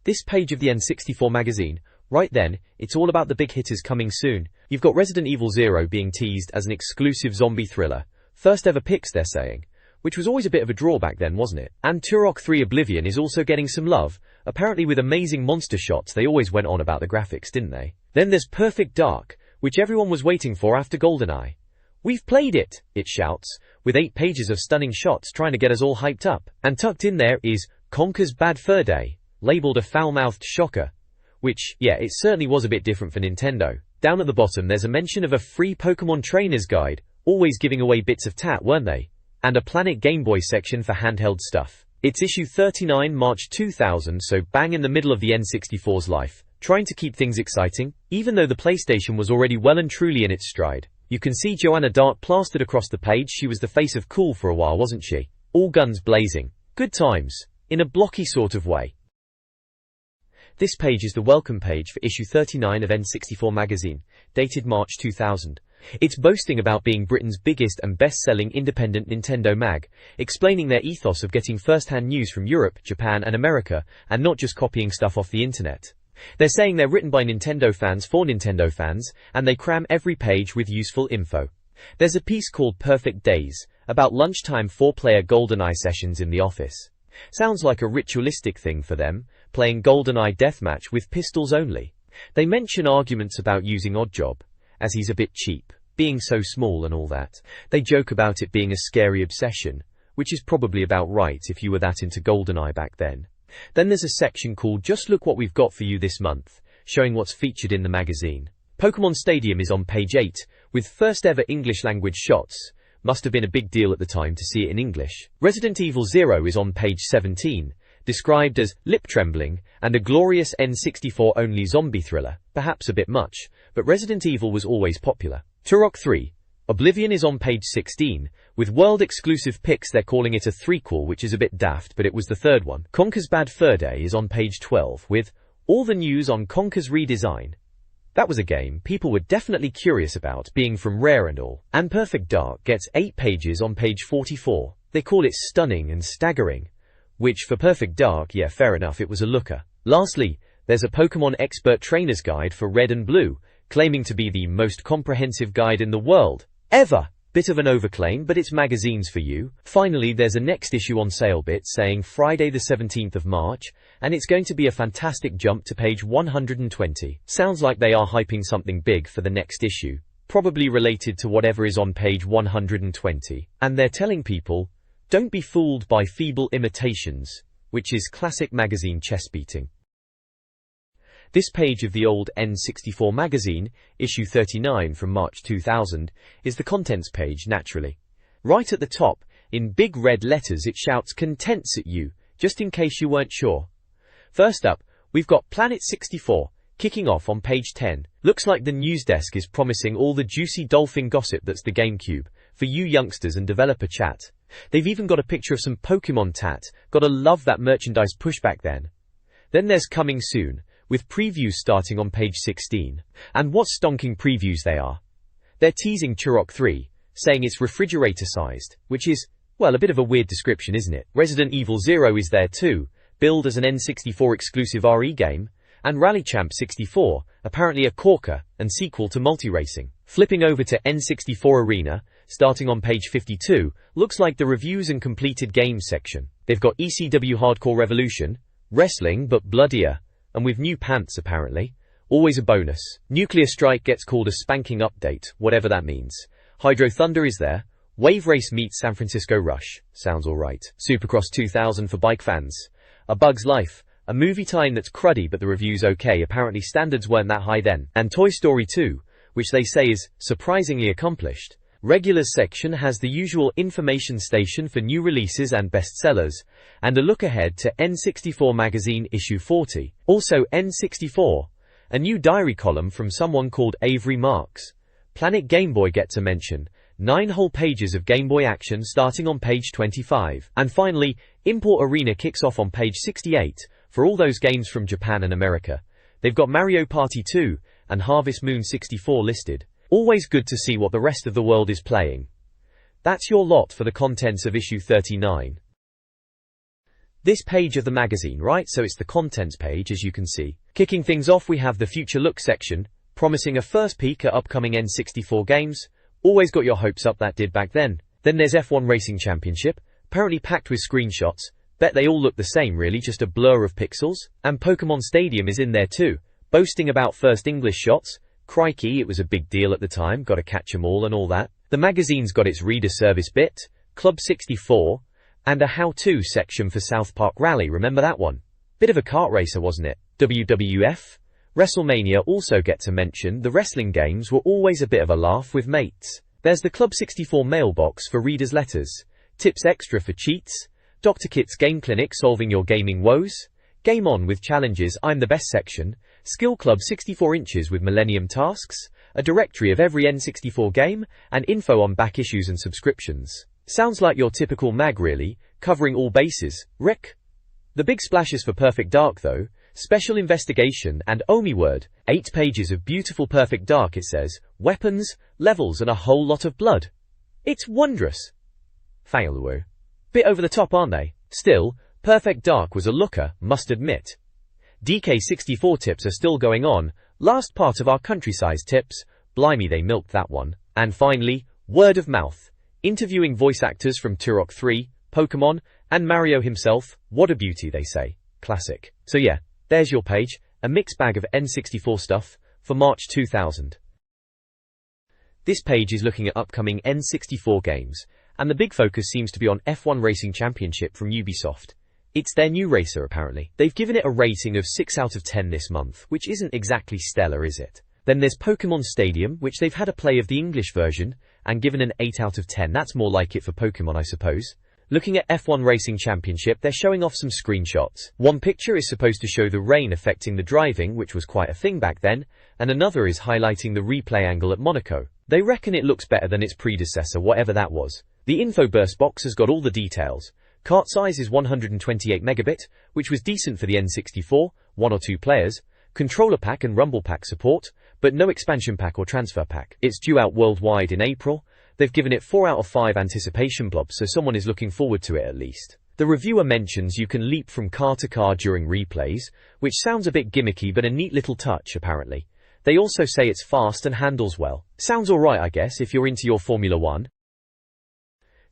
This page of the N64 magazine, right then, it's all about the big hitters coming soon. You've got Resident Evil 0 being teased as an exclusive zombie thriller. First ever picks, they're saying. Which was always a bit of a draw back then, wasn't it? And Turok 3 Oblivion is also getting some love, apparently with amazing monster shots. They always went on about the graphics, didn't they? Then there's Perfect Dark, which everyone was waiting for after GoldenEye. We've played it, it shouts, with 8 pages of stunning shots trying to get us all hyped up. And tucked in there is Conker's Bad Fur Day, labelled a foul-mouthed shocker. Which, yeah, it certainly was a bit different for Nintendo. Down at the bottom there's a mention of a free Pokemon Trainers Guide, always giving away bits of tat, weren't they? And a Planet Game Boy section for handheld stuff. It's issue 39 March 2000, so bang in the middle of the N64's life, trying to keep things exciting, even though the PlayStation was already well and truly in its stride. You can see Joanna Dark plastered across the page. She was the face of cool for a while, wasn't she? All guns blazing. Good times. In a blocky sort of way. This page is the welcome page for issue 39 of N64 Magazine, dated March 2000. It's boasting about being Britain's biggest and best-selling independent Nintendo mag, explaining their ethos of getting first-hand news from Europe, Japan and America, and not just copying stuff off the internet. They're saying they're written by Nintendo fans for Nintendo fans, and they cram every page with useful info. There's a piece called Perfect Days, about lunchtime 4-player GoldenEye sessions in the office. Sounds like a ritualistic thing for them, playing GoldenEye deathmatch with pistols only. They mention arguments about using Oddjob, as he's a bit cheap, being so small and all that. They joke about it being a scary obsession, which is probably about right if you were that into GoldenEye back then. Then there's a section called Just Look What We've Got For You This Month, showing what's featured in the magazine. Pokemon Stadium is on page 8, with first ever English language shots. Must have been a big deal at the time to see it in English. Resident Evil 0 is on page 17, described as lip-trembling and a glorious N64-only zombie thriller. Perhaps a bit much, but Resident Evil was always popular. Turok 3 Oblivion is on page 16, with world-exclusive pics. They're calling it a threequel, which is a bit daft, but it was the third one. Conker's Bad Fur Day is on page 12, with all the news on Conker's redesign. That was a game people were definitely curious about, being from Rare and all. And Perfect Dark gets 8 pages on page 44. They call it stunning and staggering. Which, for Perfect Dark, yeah, fair enough, it was a looker. Lastly, there's a Pokemon Expert Trainer's Guide for Red and Blue, claiming to be the most comprehensive guide in the world, ever. Bit of an overclaim, but it's magazines for you. Finally, there's a next issue on sale bit saying Friday the 17th of March, and it's going to be a fantastic jump to page 120. Sounds like they are hyping something big for the next issue, probably related to whatever is on page 120. And they're telling people, don't be fooled by feeble imitations, which is classic magazine chest beating. This page of the old N64 magazine, issue 39 from March 2000, is the contents page, naturally. Right at the top, in big red letters, it shouts contents at you, just in case you weren't sure. First up, we've got Planet 64, kicking off on page 10. Looks like the news desk is promising all the juicy dolphin gossip that's the GameCube, for you youngsters and developer chat. They've even got a picture of some Pokemon tat. Gotta love that merchandise push back then. Then there's Coming Soon, with previews starting on page 16. And what stonking previews they are. They're teasing Turok 3, saying it's refrigerator-sized, which is, well, a bit of a weird description, isn't it? Resident Evil 0 is there too, billed as an N64 exclusive RE game, and Rally Champ 64, apparently a corker and sequel to multi-racing. Flipping over to N64 Arena, starting on page 52, looks like the reviews and completed games section. They've got ECW Hardcore Revolution, wrestling but bloodier, and with new pants apparently. Always a bonus. Nuclear Strike gets called a spanking update, whatever that means. Hydro Thunder is there. Wave Race meets San Francisco Rush. Sounds alright. Supercross 2000 for bike fans. A Bug's Life. A movie tie-in that's cruddy but the review's okay, apparently standards weren't that high then. And Toy Story 2, which they say is surprisingly accomplished. Regulars section has the usual information station for new releases and bestsellers, and a look ahead to N64 Magazine issue 40. Also N64, a new diary column from someone called Avery Marks. Planet Game Boy gets a mention, 9 whole pages of Game Boy action starting on page 25. And finally, Import Arena kicks off on page 68, for all those games from Japan and America. They've got Mario Party 2 and Harvest Moon 64 listed. Always good to see what the rest of the world is playing. That's your lot for the contents of issue 39. This page of the magazine, right? So it's the contents page, as you can see. Kicking things off, we have the Future Look section, promising a first peek at upcoming N64 games. Always got your hopes up, that did back then. Then there's F1 Racing Championship, apparently packed with screenshots. Bet they all look the same really, just a blur of pixels. And Pokemon Stadium is in there too, boasting about first English shots. Crikey, it was a big deal at the time, gotta catch 'em all and all that. The magazine's got its reader service bit, Club 64, and a how-to section for South Park Rally, remember that one? Bit of a kart racer, wasn't it? WWF? WrestleMania also gets a mention. The wrestling games were always a bit of a laugh with mates. There's the Club 64 mailbox for readers' letters, tips extra for cheats, Dr. Kit's Game Clinic solving your gaming woes, Game On with challenges, I'm the best section, Skill Club 64 inches with Millennium tasks, a directory of every N64 game, and info on back issues and subscriptions. Sounds like your typical mag really, covering all bases. Rick? The big splashes for Perfect Dark though, Special Investigation and Omi Word, 8 pages of beautiful Perfect Dark it says, weapons, levels and a whole lot of blood. It's wondrous. Failwoo. Bit over the top, aren't they? Still, Perfect Dark was a looker, must admit. DK64 tips are still going on, last part of our countryside tips, blimey they milked that one. And finally, word of mouth. Interviewing voice actors from Turok 3, Pokemon, and Mario himself, what a beauty they say. Classic. So yeah, there's your page, a mixed bag of N64 stuff, for March 2000. This page is looking at upcoming N64 games, and the big focus seems to be on F1 Racing Championship from Ubisoft. It's their new racer apparently. They've given it a rating of 6 out of 10 this month, which isn't exactly stellar, is it? Then there's Pokemon Stadium, which they've had a play of the English version, and given an 8 out of 10. That's more like it for Pokemon, I suppose. Looking at F1 Racing Championship, they're showing off some screenshots. One picture is supposed to show the rain affecting the driving, which was quite a thing back then, and another is highlighting the replay angle at Monaco. They reckon it looks better than its predecessor, whatever that was. The info burst box has got all the details. Cart size is 128 megabit, which was decent for the N64, 1 or 2 players. Controller pack and rumble pack support, but no expansion pack or transfer pack. It's due out worldwide in April. They've given it 4 out of 5 anticipation blobs, so someone is looking forward to it at least. The reviewer mentions you can leap from car to car during replays, which sounds a bit gimmicky but a neat little touch apparently. They also say it's fast and handles well. Sounds alright I guess if you're into your Formula 1.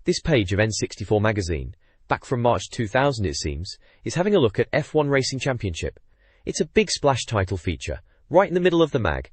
This page of N64 Magazine, back from March 2000 it seems, is having a look at F1 Racing Championship. It's a big splash title feature, right in the middle of the mag.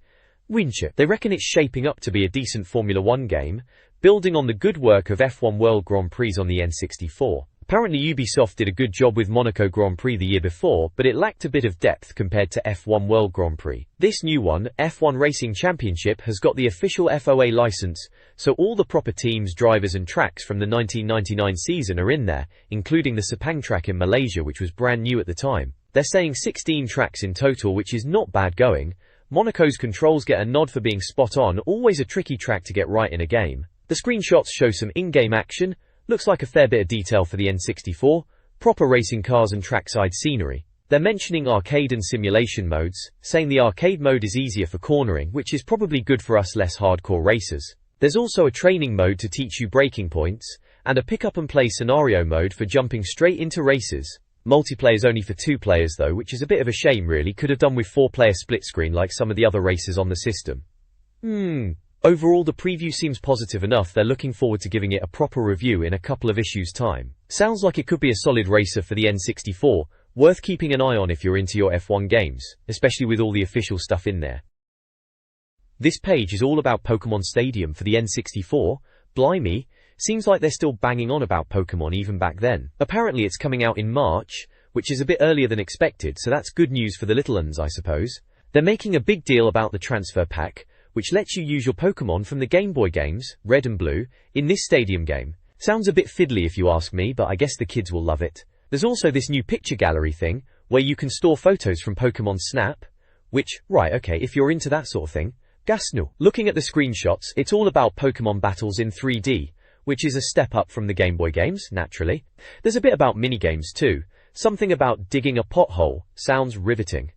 Winship. They reckon it's shaping up to be a decent Formula 1 game, building on the good work of F1 World Grand Prix on the N64. Apparently Ubisoft did a good job with Monaco Grand Prix the year before, but it lacked a bit of depth compared to F1 World Grand Prix. This new one, F1 Racing Championship, has got the official FOA license, so all the proper teams, drivers and tracks from the 1999 season are in there, including the Sepang track in Malaysia, which was brand new at the time. They're saying 16 tracks in total, which is not bad going. Monaco's controls get a nod for being spot on, always a tricky track to get right in a game. The screenshots show some in-game action, looks like a fair bit of detail for the N64, proper racing cars and trackside scenery. They're mentioning arcade and simulation modes, saying the arcade mode is easier for cornering, which is probably good for us less hardcore racers. There's also a training mode to teach you braking points, and a pick up and play scenario mode for jumping straight into races. Multiplayer's only for 2 players though, which is a bit of a shame really, could have done with 4-player split screen like some of the other races on the system. Overall the preview seems positive enough. They're looking forward to giving it a proper review in a couple of issues time. Sounds like it could be a solid racer for the N64, worth keeping an eye on if you're into your F1 games, especially with all the official stuff in there. This page is all about Pokemon Stadium for the N64, blimey. Seems like they're still banging on about Pokemon even back then. Apparently it's coming out in March, which is a bit earlier than expected, so that's good news for the little uns I suppose. They're making a big deal about the transfer pack, which lets you use your Pokemon from the Game Boy games, Red and Blue, in this Stadium game. Sounds a bit fiddly if you ask me, but I guess the kids will love it. There's also this new picture gallery thing, where you can store photos from Pokemon Snap, which, right, okay, if you're into that sort of thing. Gasnu. Looking at the screenshots, it's all about Pokemon battles in 3D, which is a step up from the Game Boy games, naturally. There's a bit about minigames too. Something about digging a pothole. Sounds riveting.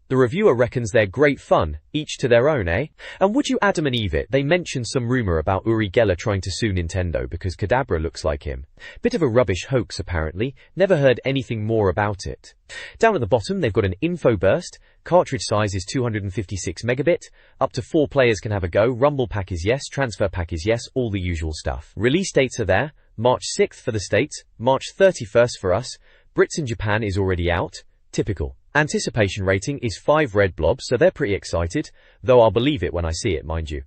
The reviewer reckons they're great fun, each to their own, eh? And would you Adam and Eve it, they mentioned some rumor about Uri Geller trying to sue Nintendo because Kadabra looks like him. Bit of a rubbish hoax apparently, never heard anything more about it. Down at the bottom they've got an info burst, cartridge size is 256 megabit, up to 4 players can have a go, rumble pack is yes, transfer pack is yes, all the usual stuff. Release dates are there, March 6th for the States, March 31st for us, Brits and Japan is already out, typical. Anticipation rating is 5 red blobs, so they're pretty excited, though I'll believe it when I see it, mind you.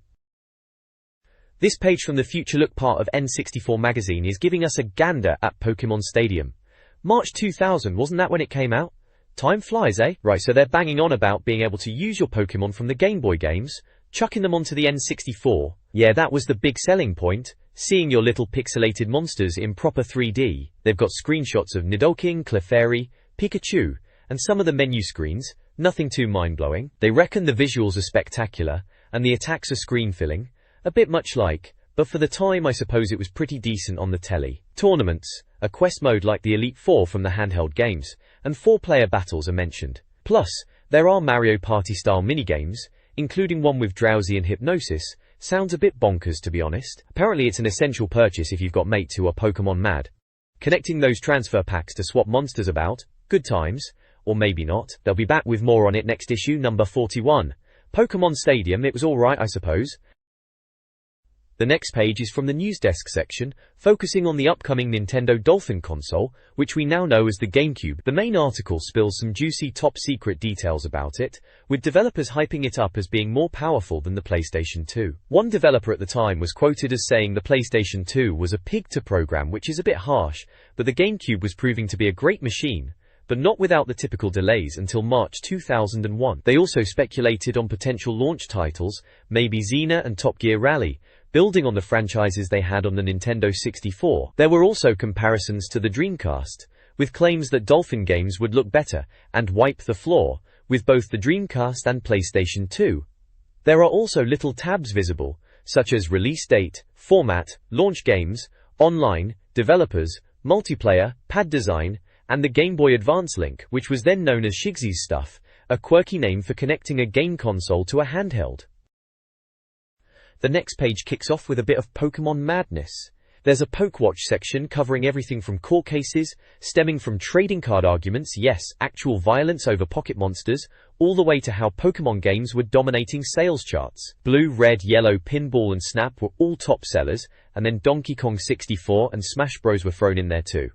This page from the Future Look part of N64 Magazine is giving us a gander at Pokemon Stadium. March 2000, wasn't that when it came out? Time flies, eh? Right, so they're banging on about being able to use your Pokemon from the Game Boy games, chucking them onto the N64. Yeah, that was the big selling point, seeing your little pixelated monsters in proper 3D. They've got screenshots of Nidoking, Clefairy, Pikachu, and some of the menu screens, nothing too mind-blowing. They reckon the visuals are spectacular, and the attacks are screen-filling, a bit much like, but for the time I suppose it was pretty decent on the telly. Tournaments, a quest mode like the Elite Four from the handheld games, and 4-player battles are mentioned. Plus, there are Mario Party-style minigames, including one with Drowsy and Hypnosis. Sounds a bit bonkers to be honest. Apparently it's an essential purchase if you've got mates who are Pokemon mad. Connecting those transfer packs to swap monsters about, good times. Or maybe not. They'll be back with more on it next issue, number 41. Pokemon Stadium, it was alright I suppose. The next page is from the news desk section, focusing on the upcoming Nintendo Dolphin console, which we now know as the GameCube. The main article spills some juicy top-secret details about it, with developers hyping it up as being more powerful than the PlayStation 2. One developer at the time was quoted as saying the PlayStation 2 was a pig to program, which is a bit harsh, but the GameCube was proving to be a great machine, but not without the typical delays until March 2001. They also speculated on potential launch titles, maybe Xena and Top Gear Rally, building on the franchises they had on the Nintendo 64. There were also comparisons to the Dreamcast, with claims that Dolphin games would look better and wipe the floor with both the Dreamcast and PlayStation 2. There are also little tabs visible, such as release date, format, launch games, online, developers, multiplayer, pad design, and the Game Boy Advance link, which was then known as Shigsy's stuff, a quirky name for connecting a game console to a handheld. The next page kicks off with a bit of Pokemon madness. There's a PokeWatch section covering everything from court cases, stemming from trading card arguments, yes, actual violence over pocket monsters, all the way to how Pokemon games were dominating sales charts. Blue, Red, Yellow, Pinball and Snap were all top sellers, and then Donkey Kong 64 and Smash Bros were thrown in there too.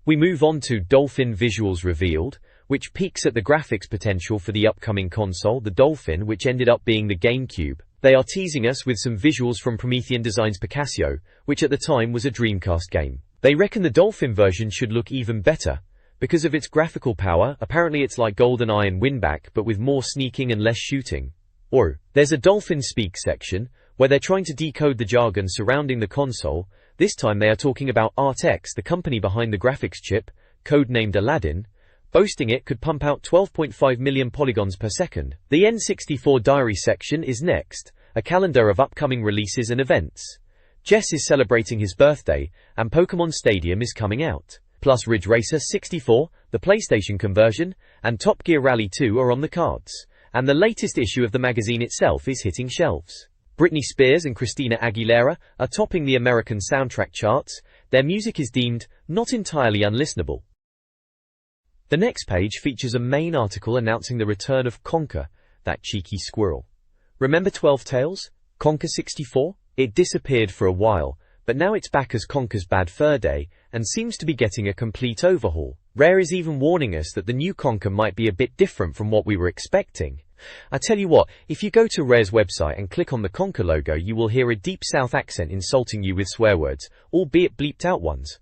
We move on to Dolphin visuals revealed, which peeks at the graphics potential for the upcoming console, the Dolphin, which ended up being the GameCube. They are teasing us with some visuals from Promethean Designs' Picasso, which at the time was a Dreamcast game. They reckon the Dolphin version should look even better, because of its graphical power. Apparently it's like GoldenEye and Winback, but with more sneaking and less shooting. Or, there's a Dolphin Speak section, where they're trying to decode the jargon surrounding the console. This time they are talking about ArtX, the company behind the graphics chip, codenamed Aladdin, boasting it could pump out 12.5 million polygons per second. The N64 Diary section is next, a calendar of upcoming releases and events. Jess is celebrating his birthday, and Pokemon Stadium is coming out. Plus Ridge Racer 64, the PlayStation conversion, and Top Gear Rally 2 are on the cards. And the latest issue of the magazine itself is hitting shelves. Britney Spears and Christina Aguilera are topping the American soundtrack charts. Their music is deemed not entirely unlistenable. The next page features a main article announcing the return of Conker, that cheeky squirrel. Remember 12 Tales? Conker 64? It disappeared for a while, but now it's back as Conker's Bad Fur Day, and seems to be getting a complete overhaul. Rare is even warning us that the new Conker might be a bit different from what we were expecting. I tell you what, if you go to Rare's website and click on the Conker logo, you will hear a deep South accent insulting you with swear words, albeit bleeped out ones.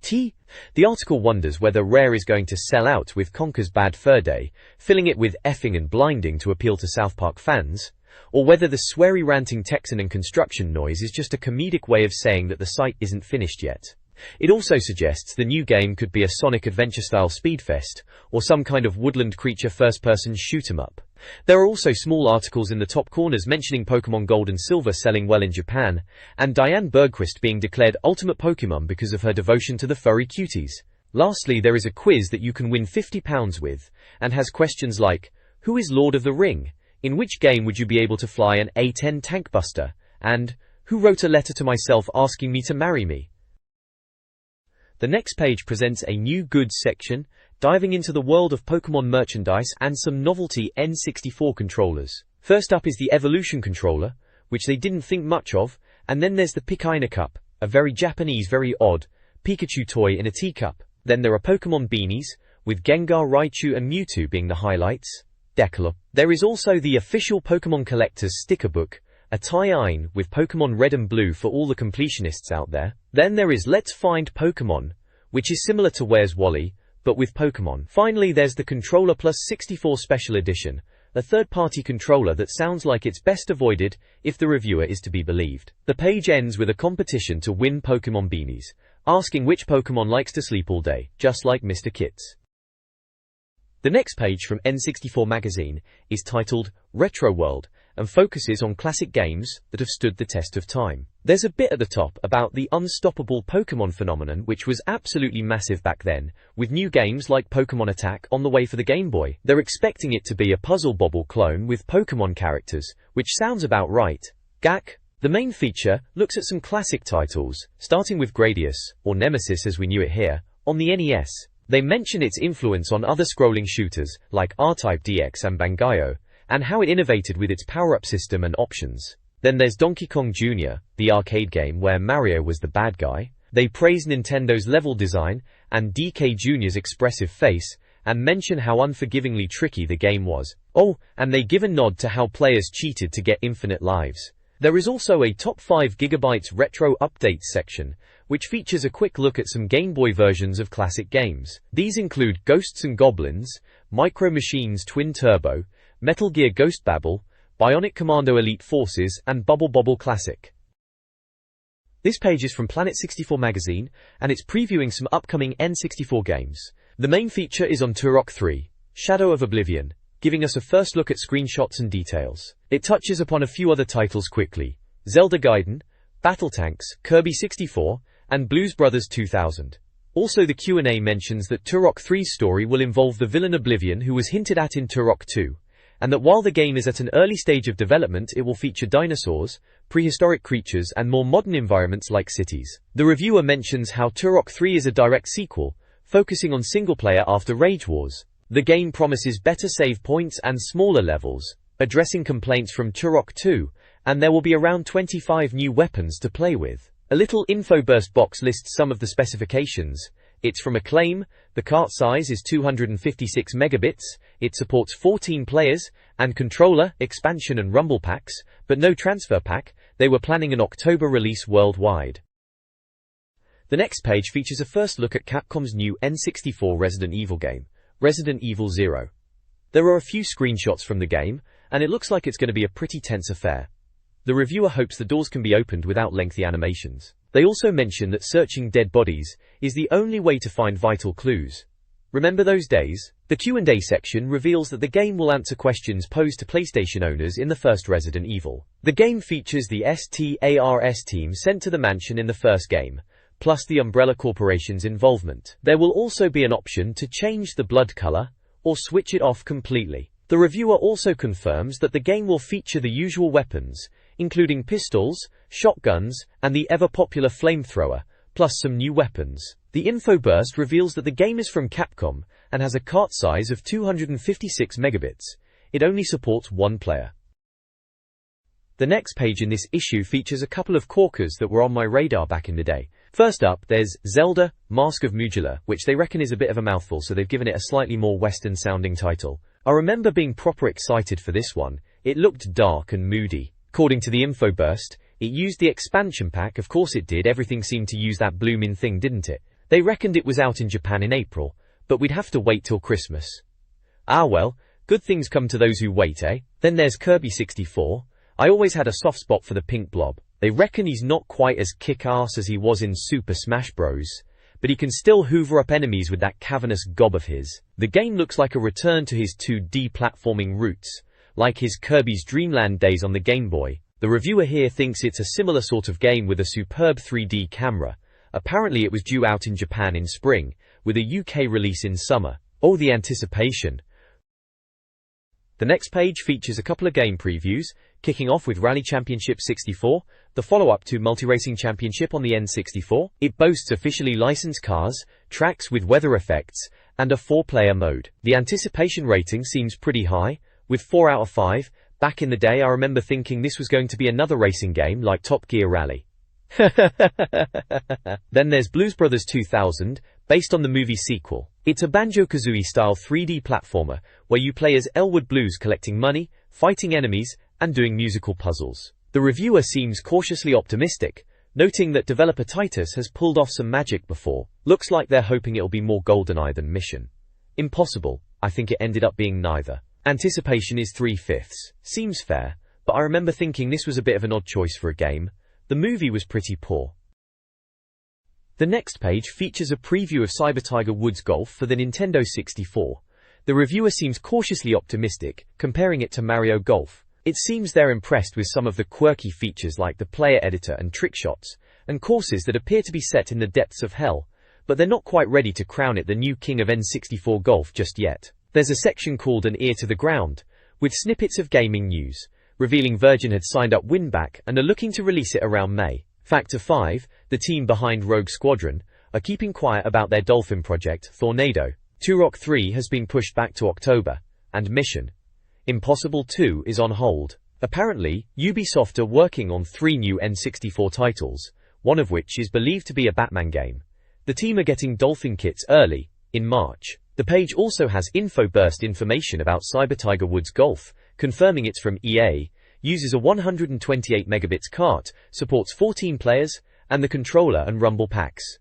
The article wonders whether Rare is going to sell out with Conker's Bad Fur Day, filling it with effing and blinding to appeal to South Park fans, or whether the sweary ranting Texan and construction noise is just a comedic way of saying that the site isn't finished yet. It also suggests the new game could be a Sonic Adventure-style speedfest, or some kind of woodland creature first-person shoot-'em-up. There are also small articles in the top corners mentioning Pokemon Gold and Silver selling well in Japan, and Diane Bergquist being declared Ultimate Pokemon because of her devotion to the furry cuties. Lastly, there is a quiz that you can win £50 with, and has questions like, who is Lord of the Ring? In which game would you be able to fly an A-10 tank buster? And, who wrote a letter to myself asking me to marry me? The next page presents a new goods section, diving into the world of Pokemon merchandise and some novelty N64 controllers. First up is the Evolution controller, which they didn't think much of, and then there's the Pikaina Cup, a very Japanese, very odd Pikachu toy in a teacup. Then there are Pokemon beanies, with Gengar, Raichu and Mewtwo being the highlights. There is also the official Pokemon Collector's sticker book, a tie-in with Pokemon Red and Blue for all the completionists out there. Then there is Let's Find Pokemon, which is similar to Where's Wally, but with Pokemon. Finally, there's the Controller Plus 64 Special Edition, a third-party controller that sounds like it's best avoided if the reviewer is to be believed. The page ends with a competition to win Pokemon beanies, asking which Pokemon likes to sleep all day, just like Mr. Kits. The next page from N64 Magazine is titled Retro World and focuses on classic games that have stood the test of time. There's a bit at the top about the unstoppable Pokemon phenomenon, which was absolutely massive back then, with new games like Pokemon Attack on the way for the Game Boy. They're expecting it to be a Puzzle Bobble clone with Pokemon characters, which sounds about right. Gak. The main feature looks at some classic titles, starting with Gradius, or Nemesis as we knew it here, on the NES. They mention its influence on other scrolling shooters, like R-Type DX and Bangai-O, and how it innovated with its power-up system and options. Then there's Donkey Kong Jr., the arcade game where Mario was the bad guy. They praise Nintendo's level design and DK Jr.'s expressive face, and mention how unforgivingly tricky the game was. Oh, and they give a nod to how players cheated to get infinite lives. There is also a top 5 GB retro updates section, which features a quick look at some Game Boy versions of classic games. These include Ghosts and Goblins, Micro Machines Twin Turbo, Metal Gear Ghost Babel, Bionic Commando Elite Forces, and Bubble Bobble Classic. This page is from Planet 64 Magazine, and it's previewing some upcoming N64 games. The main feature is on Turok 3, Shadow of Oblivion, giving us a first look at screenshots and details. It touches upon a few other titles quickly: Zelda Gaiden, Battle Tanks, Kirby 64, and Blues Brothers 2000. Also, the Q&A mentions that Turok 3's story will involve the villain Oblivion, who was hinted at in Turok 2, and that while the game is at an early stage of development, it will feature dinosaurs, prehistoric creatures, and more modern environments like cities. The reviewer mentions how Turok 3 is a direct sequel, focusing on single-player after Rage Wars. The game promises better save points and smaller levels, addressing complaints from Turok 2, and there will be around 25 new weapons to play with. A little info burst box lists some of the specifications. It's from Acclaim, the cart size is 256 megabits, it supports 14 players, and controller, expansion and rumble packs, but no transfer pack. They were planning an October release worldwide. The next page features a first look at Capcom's new N64 Resident Evil game, Resident Evil 0. There are a few screenshots from the game, and it looks like it's going to be a pretty tense affair. The reviewer hopes the doors can be opened without lengthy animations. They also mention that searching dead bodies is the only way to find vital clues. Remember those days? The Q&A section reveals that the game will answer questions posed to PlayStation owners in the first Resident Evil. The game features the STARS team sent to the mansion in the first game, plus the Umbrella Corporation's involvement. There will also be an option to change the blood color, or switch it off completely. The reviewer also confirms that the game will feature the usual weapons, including pistols, shotguns, and the ever-popular flamethrower, plus some new weapons. The info burst reveals that the game is from Capcom, and has a cart size of 256 megabits. It only supports one player. The next page in this issue features a couple of corkers that were on my radar back in the day. First up, there's Zelda, Mask of Mujula, which they reckon is a bit of a mouthful, so they've given it a slightly more Western-sounding title. I remember being proper excited for this one. It looked dark and moody. According to the info burst, it used the expansion pack. Of course it did, everything seemed to use that bloomin' thing, didn't it? They reckoned it was out in Japan in April, but we'd have to wait till Christmas. Ah well, good things come to those who wait, eh? Then there's Kirby 64. I always had a soft spot for the pink blob. They reckon he's not quite as kick-ass as he was in Super Smash Bros., but he can still hoover up enemies with that cavernous gob of his. The game looks like a return to his 2D platforming roots, like his Kirby's Dream Land days on the Game Boy. The reviewer here thinks it's a similar sort of game with a superb 3D camera. Apparently it was due out in Japan in spring, with a UK release in summer. Oh, the anticipation. The next page features a couple of game previews, kicking off with Rally Championship 64, the follow-up to Multi-Racing Championship on the N64. It boasts officially licensed cars, tracks with weather effects, and a 4-player mode. The anticipation rating seems pretty high, with 4 out of 5. Back in the day I remember thinking this was going to be another racing game like Top Gear Rally. Then there's Blues Brothers 2000, based on the movie sequel. It's a Banjo-Kazooie style 3D platformer where you play as Elwood Blues collecting money, fighting enemies, and doing musical puzzles. The reviewer seems cautiously optimistic, noting that developer Titus has pulled off some magic before. Looks like they're hoping it'll be more GoldenEye than Mission Impossible. I think it ended up being neither. Anticipation is 3/5. Seems fair, but I remember thinking this was a bit of an odd choice for a game. The movie was pretty poor. The next page features a preview of Cyber Tiger Woods Golf for the Nintendo 64. The reviewer seems cautiously optimistic, comparing it to Mario Golf. It seems they're impressed with some of the quirky features like the player editor and trick shots, and courses that appear to be set in the depths of hell, but they're not quite ready to crown it the new king of N64 Golf just yet. There's a section called An Ear to the Ground, with snippets of gaming news, revealing Virgin had signed up Winback and are looking to release it around May. Factor 5, the team behind Rogue Squadron, are keeping quiet about their Dolphin project, Tornado. Turok 3 has been pushed back to October, and Mission Impossible 2 is on hold. Apparently, Ubisoft are working on 3 new N64 titles, one of which is believed to be a Batman game. The team are getting Dolphin kits early, in March. The page also has info-burst information about Cyber Tiger Woods Golf, confirming it's from EA, uses a 128 megabits cart, supports 14 players, and the controller and rumble packs.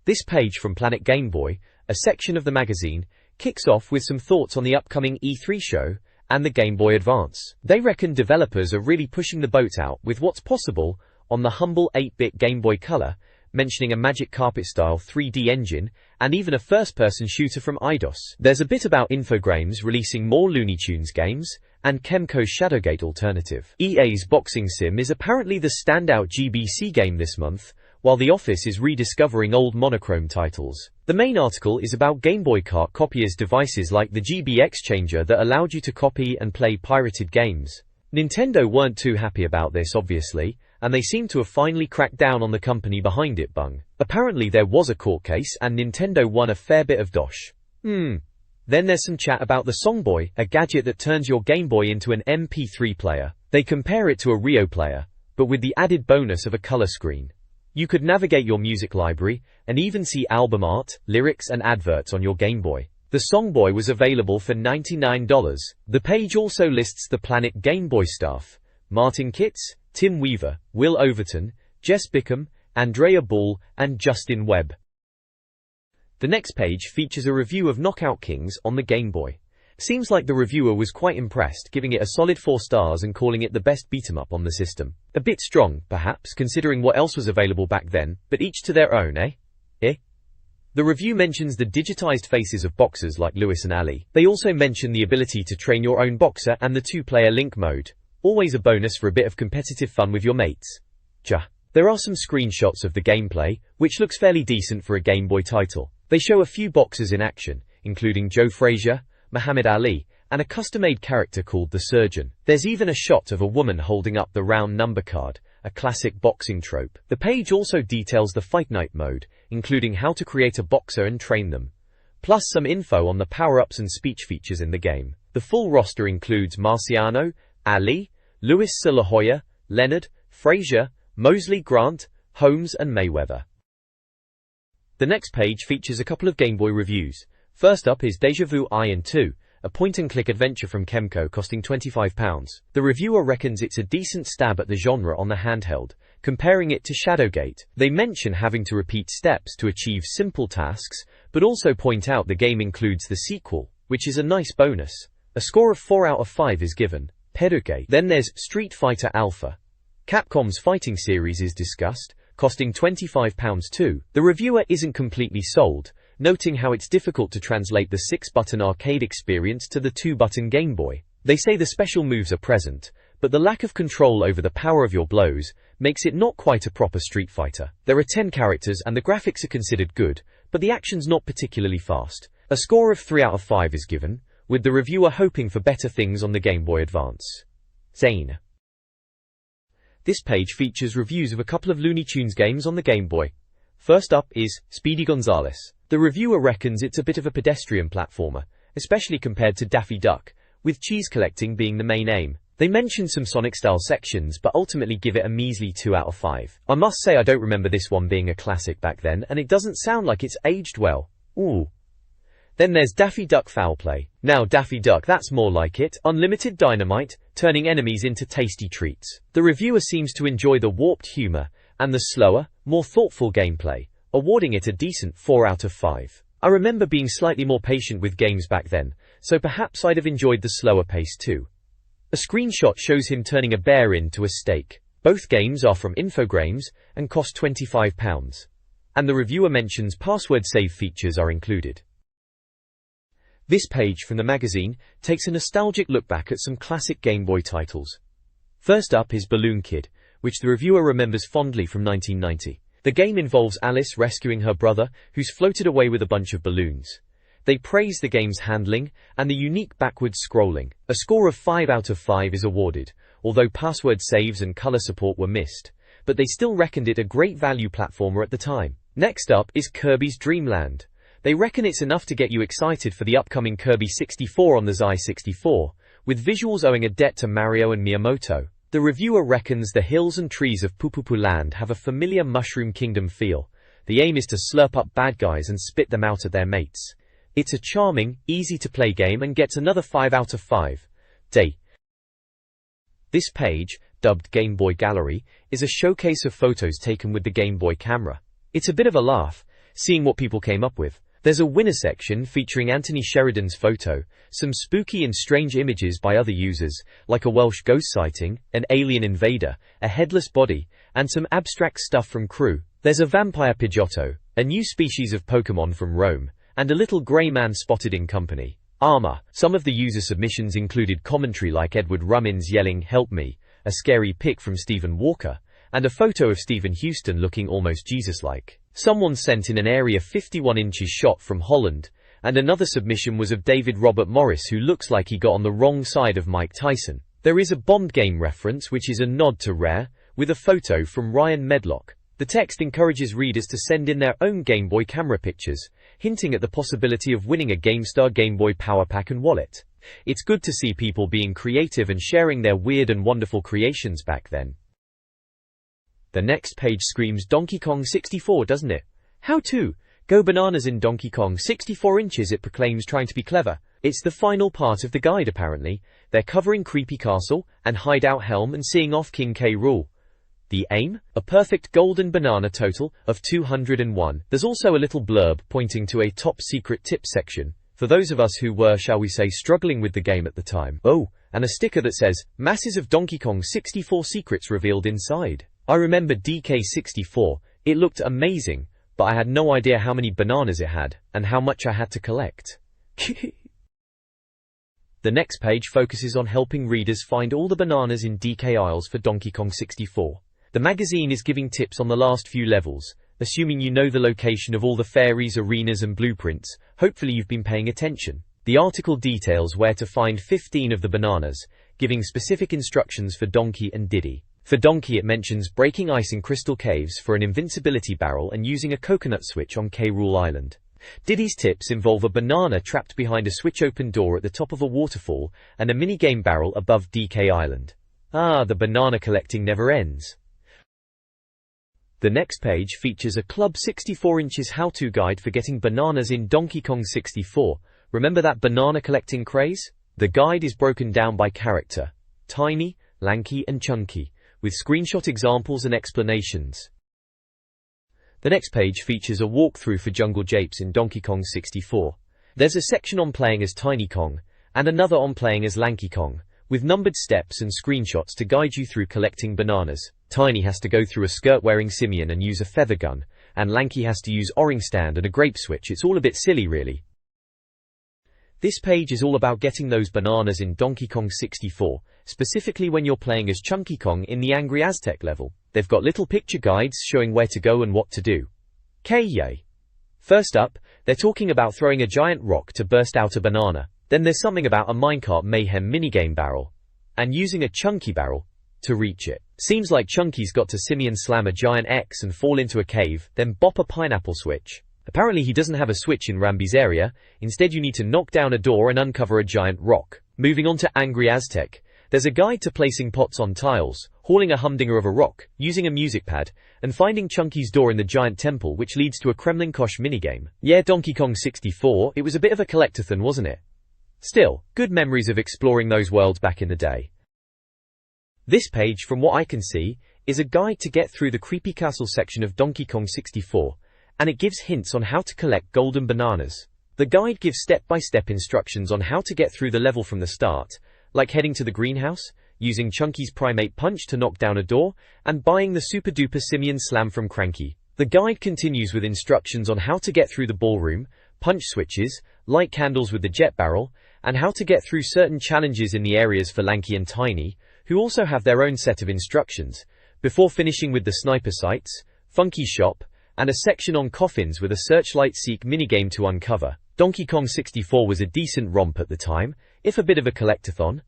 This page from Planet Game Boy, a section of the magazine, kicks off with some thoughts on the upcoming E3 show and the Game Boy Advance. They reckon developers are really pushing the boat out with what's possible on the humble 8-bit Game Boy Color, mentioning a Magic Carpet-style 3D engine, and even a first-person shooter from Eidos. There's a bit about Infogrames releasing more Looney Tunes games, and Kemco's Shadowgate alternative. EA's Boxing Sim is apparently the standout GBC game this month, while The Office is rediscovering old monochrome titles. The main article is about Game Boy cart copiers devices like the GB Exchanger that allowed you to copy and play pirated games. Nintendo weren't too happy about this, obviously, and they seem to have finally cracked down on the company behind it, Bung. Apparently there was a court case and Nintendo won a fair bit of dosh. Then there's some chat about the Songboy, a gadget that turns your Game Boy into an MP3 player. They compare it to a Rio player, but with the added bonus of a color screen. You could navigate your music library, and even see album art, lyrics and adverts on your Game Boy. The Songboy was available for $99. The page also lists the Planet Game Boy staff: Martin Kitts, Tim Weaver, Will Overton, Jess Bickham, Andrea Ball, and Justin Webb. The next page features a review of Knockout Kings on the Game Boy. Seems like the reviewer was quite impressed, giving it a solid 4 stars and calling it the best beat-em-up on the system. A bit strong, perhaps, considering what else was available back then, but each to their own, eh? The review mentions the digitized faces of boxers like Lewis and Ali. They also mention the ability to train your own boxer and the 2-player link mode. Always a bonus for a bit of competitive fun with your mates. There are some screenshots of the gameplay, which looks fairly decent for a Game Boy title. They show a few boxers in action, including Joe Frazier, Muhammad Ali, and a custom-made character called the Surgeon. There's even a shot of a woman holding up the round number card, a classic boxing trope. The page also details the Fight Night mode, including how to create a boxer and train them, plus some info on the power-ups and speech features in the game. The full roster includes Marciano, Ali, Luis La Hoya, Leonard, Frazier, Mosley, Grant, Holmes and Mayweather. The next page features a couple of Game Boy reviews. First up is Deja Vu Iron 2, a point-and-click adventure from Kemco costing £25. The reviewer reckons it's a decent stab at the genre on the handheld, comparing it to Shadowgate. They mention having to repeat steps to achieve simple tasks, but also point out the game includes the sequel, which is a nice bonus. A score of 4 out of 5 is given. Pedogate. Then there's Street Fighter Alpha. Capcom's fighting series is discussed, costing £25 too. The reviewer isn't completely sold, noting how it's difficult to translate the 6-button arcade experience to the 2-button Game Boy. They say the special moves are present, but the lack of control over the power of your blows makes it not quite a proper Street Fighter. There are 10 characters and the graphics are considered good, but the action's not particularly fast. A score of 3 out of 5 is given, with the reviewer hoping for better things on the Game Boy Advance. Zane. This page features reviews of a couple of Looney Tunes games on the Game Boy. First up is Speedy Gonzales. The reviewer reckons it's a bit of a pedestrian platformer, especially compared to Daffy Duck, with cheese collecting being the main aim. They mention some Sonic-style sections but ultimately give it a measly 2 out of 5. I must say I don't remember this one being a classic back then, and it doesn't sound like it's aged well. Ooh. Then there's Daffy Duck Foul Play. Now Daffy Duck, that's more like it. Unlimited dynamite, turning enemies into tasty treats. The reviewer seems to enjoy the warped humor and the slower, more thoughtful gameplay, awarding it a decent 4 out of 5. I remember being slightly more patient with games back then, so perhaps I'd have enjoyed the slower pace too. A screenshot shows him turning a bear into a steak. Both games are from Infogrames and cost £25. And the reviewer mentions password save features are included. This page from the magazine takes a nostalgic look back at some classic Game Boy titles. First up is Balloon Kid, which the reviewer remembers fondly from 1990. The game involves Alice rescuing her brother, who's floated away with a bunch of balloons. They praise the game's handling and the unique backwards scrolling. A score of 5 out of 5 is awarded, although password saves and color support were missed, but they still reckoned it a great value platformer at the time. Next up is Kirby's Dream Land. They reckon it's enough to get you excited for the upcoming Kirby 64 on the N64, with visuals owing a debt to Mario and Miyamoto. The reviewer reckons the hills and trees of Pupupu Land have a familiar Mushroom Kingdom feel. The aim is to slurp up bad guys and spit them out at their mates. It's a charming, easy-to-play game and gets another 5 out of 5. Day. This page, dubbed Game Boy Gallery, is a showcase of photos taken with the Game Boy camera. It's a bit of a laugh, seeing what people came up with. There's a winner section featuring Anthony Sheridan's photo, some spooky and strange images by other users, like a Welsh ghost sighting, an alien invader, a headless body, and some abstract stuff from Crew. There's a vampire Pidgeotto, a new species of Pokemon from Rome, and a little grey man spotted in company. Armor. Some of the user submissions included commentary like Edward Rummins yelling, "Help me," a scary pic from Stephen Walker, and a photo of Stephen Houston looking almost Jesus-like. Someone sent in an Area 51 inches shot from Holland, and another submission was of David Robert Morris, who looks like he got on the wrong side of Mike Tyson. There is a Bond game reference which is a nod to Rare, with a photo from Ryan Medlock. The text encourages readers to send in their own Game Boy camera pictures, hinting at the possibility of winning a GameStar Game Boy Power Pack and wallet. It's good to see people being creative and sharing their weird and wonderful creations back then. The next page screams Donkey Kong 64, doesn't it? How to go bananas in Donkey Kong 64 inches, it proclaims, trying to be clever. It's the final part of the guide apparently. They're covering Creepy Castle and Hideout Helm and seeing off King K. Rool. The aim? A perfect golden banana total of 201. There's also a little blurb pointing to a top secret tip section, for those of us who were, shall we say, struggling with the game at the time. Oh, and a sticker that says, masses of Donkey Kong 64 secrets revealed inside. I remember DK64, it looked amazing, but I had no idea how many bananas it had, and how much I had to collect. The next page focuses on helping readers find all the bananas in DK aisles for Donkey Kong 64. The magazine is giving tips on the last few levels, assuming you know the location of all the fairies, arenas and blueprints. Hopefully you've been paying attention. The article details where to find 15 of the bananas, giving specific instructions for Donkey and Diddy. For Donkey it mentions breaking ice in crystal caves for an invincibility barrel and using a coconut switch on K. Rool Island. Diddy's tips involve a banana trapped behind a switch-open door at the top of a waterfall and a mini-game barrel above DK Island. Ah, the banana collecting never ends. The next page features a Club 64 inches how-to guide for getting bananas in Donkey Kong 64. Remember that banana collecting craze? The guide is broken down by character: tiny, lanky and chunky, with screenshot examples and explanations. The next page features a walkthrough for Jungle Japes in Donkey Kong 64. There's a section on playing as Tiny Kong, and another on playing as Lanky Kong, with numbered steps and screenshots to guide you through collecting bananas. Tiny has to go through a skirt-wearing simian and use a feather gun, and Lanky has to use orange stand and a grape switch. It's all a bit silly, really. This page is all about getting those bananas in Donkey Kong 64, specifically when you're playing as Chunky Kong in the Angry Aztec level. They've got little picture guides showing where to go and what to do. Yay! First up, they're talking about throwing a giant rock to burst out a banana. Then there's something about a minecart mayhem minigame barrel, and using a chunky barrel to reach it. Seems like Chunky's got to Simeon slam a giant X and fall into a cave, then bop a pineapple switch. Apparently he doesn't have a switch in Rambi's area, instead you need to knock down a door and uncover a giant rock. Moving on to Angry Aztec, there's a guide to placing pots on tiles, hauling a humdinger of a rock, using a music pad, and finding Chunky's door in the giant temple, which leads to a Kremlin Kosh minigame. Yeah, Donkey Kong 64, it was a bit of a collectathon, wasn't it? Still, good memories of exploring those worlds back in the day. This page, from what I can see, is a guide to get through the creepy castle section of Donkey Kong 64, and it gives hints on how to collect golden bananas. The guide gives step-by-step instructions on how to get through the level from the start, like heading to the greenhouse, using Chunky's primate punch to knock down a door, and buying the super-duper Simeon slam from Cranky. The guide continues with instructions on how to get through the ballroom, punch switches, light candles with the jet barrel, and how to get through certain challenges in the areas for Lanky and Tiny, who also have their own set of instructions, before finishing with the sniper sights, Funky Shop, and a section on coffins with a Searchlight Seek minigame to uncover. Donkey Kong 64 was a decent romp at the time, if a bit of a collectathon.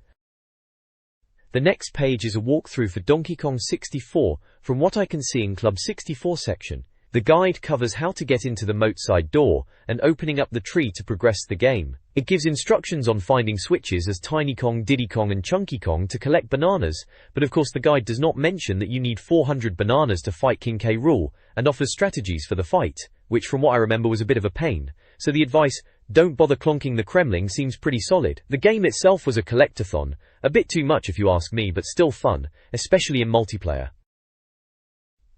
The next page is a walkthrough for Donkey Kong 64, from what I can see in Club 64 section. The guide covers how to get into the moat side door, and opening up the tree to progress the game. It gives instructions on finding switches as Tiny Kong, Diddy Kong and Chunky Kong to collect bananas, but of course the guide does not mention that you need 400 bananas to fight King K. Rool, and offers strategies for the fight, which from what I remember was a bit of a pain, so the advice, don't bother clonking the Kremling, seems pretty solid. The game itself was a collectathon, a bit too much if you ask me, but still fun, especially in multiplayer.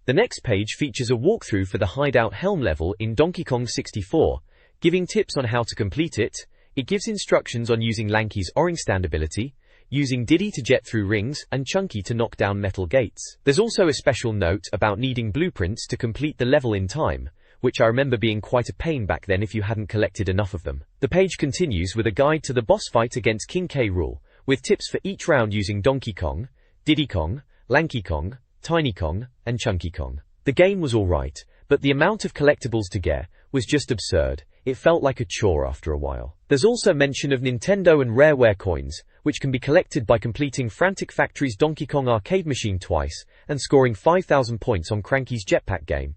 The next page features a walkthrough for the Hideout Helm level in Donkey Kong 64, giving tips on how to complete it. It gives instructions on using Lanky's orange stand ability, using Diddy to jet through rings, and Chunky to knock down metal gates. There's also a special note about needing blueprints to complete the level in time, which I remember being quite a pain back then if you hadn't collected enough of them. The page continues with a guide to the boss fight against King K. Rool, with tips for each round using Donkey Kong, Diddy Kong, Lanky Kong, Tiny Kong, and Chunky Kong. The game was alright, but the amount of collectibles to get was just absurd. It felt like a chore after a while. There's also mention of Nintendo and Rareware coins, which can be collected by completing Frantic Factory's Donkey Kong arcade machine twice, and scoring 5,000 points on Cranky's Jetpack game.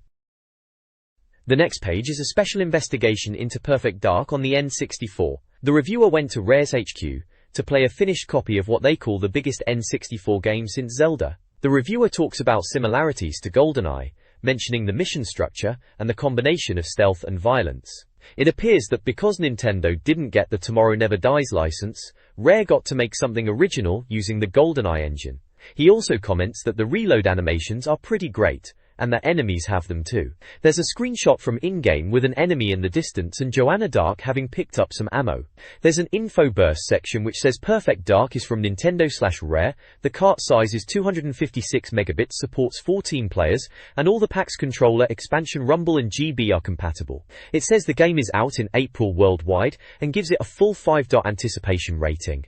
The next page is a special investigation into Perfect Dark on the N64. The reviewer went to Rare's HQ to play a finished copy of what they call the biggest N64 game since Zelda. The reviewer talks about similarities to GoldenEye, mentioning the mission structure and the combination of stealth and violence. It appears that because Nintendo didn't get the Tomorrow Never Dies license, Rare got to make something original using the GoldenEye engine. He also comments that the reload animations are pretty great, and that enemies have them too. There's a screenshot from in-game with an enemy in the distance and Joanna Dark having picked up some ammo. There's an info burst section which says Perfect Dark is from Nintendo/Rare, the cart size is 256 megabits, supports 14 players, and all the PAX controller, expansion Rumble and GB are compatible. It says the game is out in April worldwide, and gives it a full 5-star anticipation rating.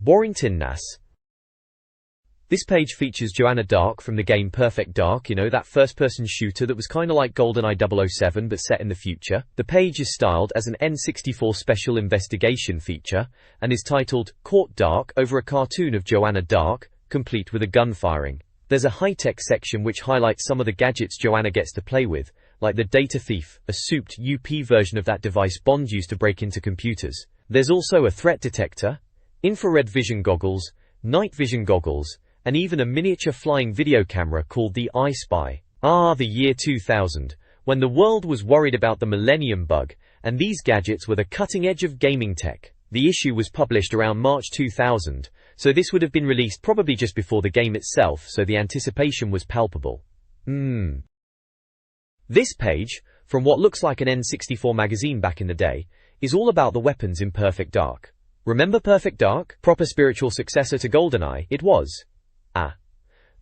Warrington Nas. This page features Joanna Dark from the game Perfect Dark, you know, that first-person shooter that was kinda like GoldenEye 007 but set in the future. The page is styled as an N64 special investigation feature, and is titled, Caught Dark, over a cartoon of Joanna Dark, complete with a gun firing. There's a high-tech section which highlights some of the gadgets Joanna gets to play with, like the Data Thief, a souped UP version of that device Bond used to break into computers. There's also a threat detector, infrared vision goggles, night vision goggles, and even a miniature flying video camera called the I Spy. The year 2000, when the world was worried about the Millennium Bug, and these gadgets were the cutting edge of gaming tech. The issue was published around March 2000, so this would have been released probably just before the game itself, so the anticipation was palpable. This page, from what looks like an N64 magazine back in the day, is all about the weapons in Perfect Dark. Remember Perfect Dark? Proper spiritual successor to GoldenEye, it was.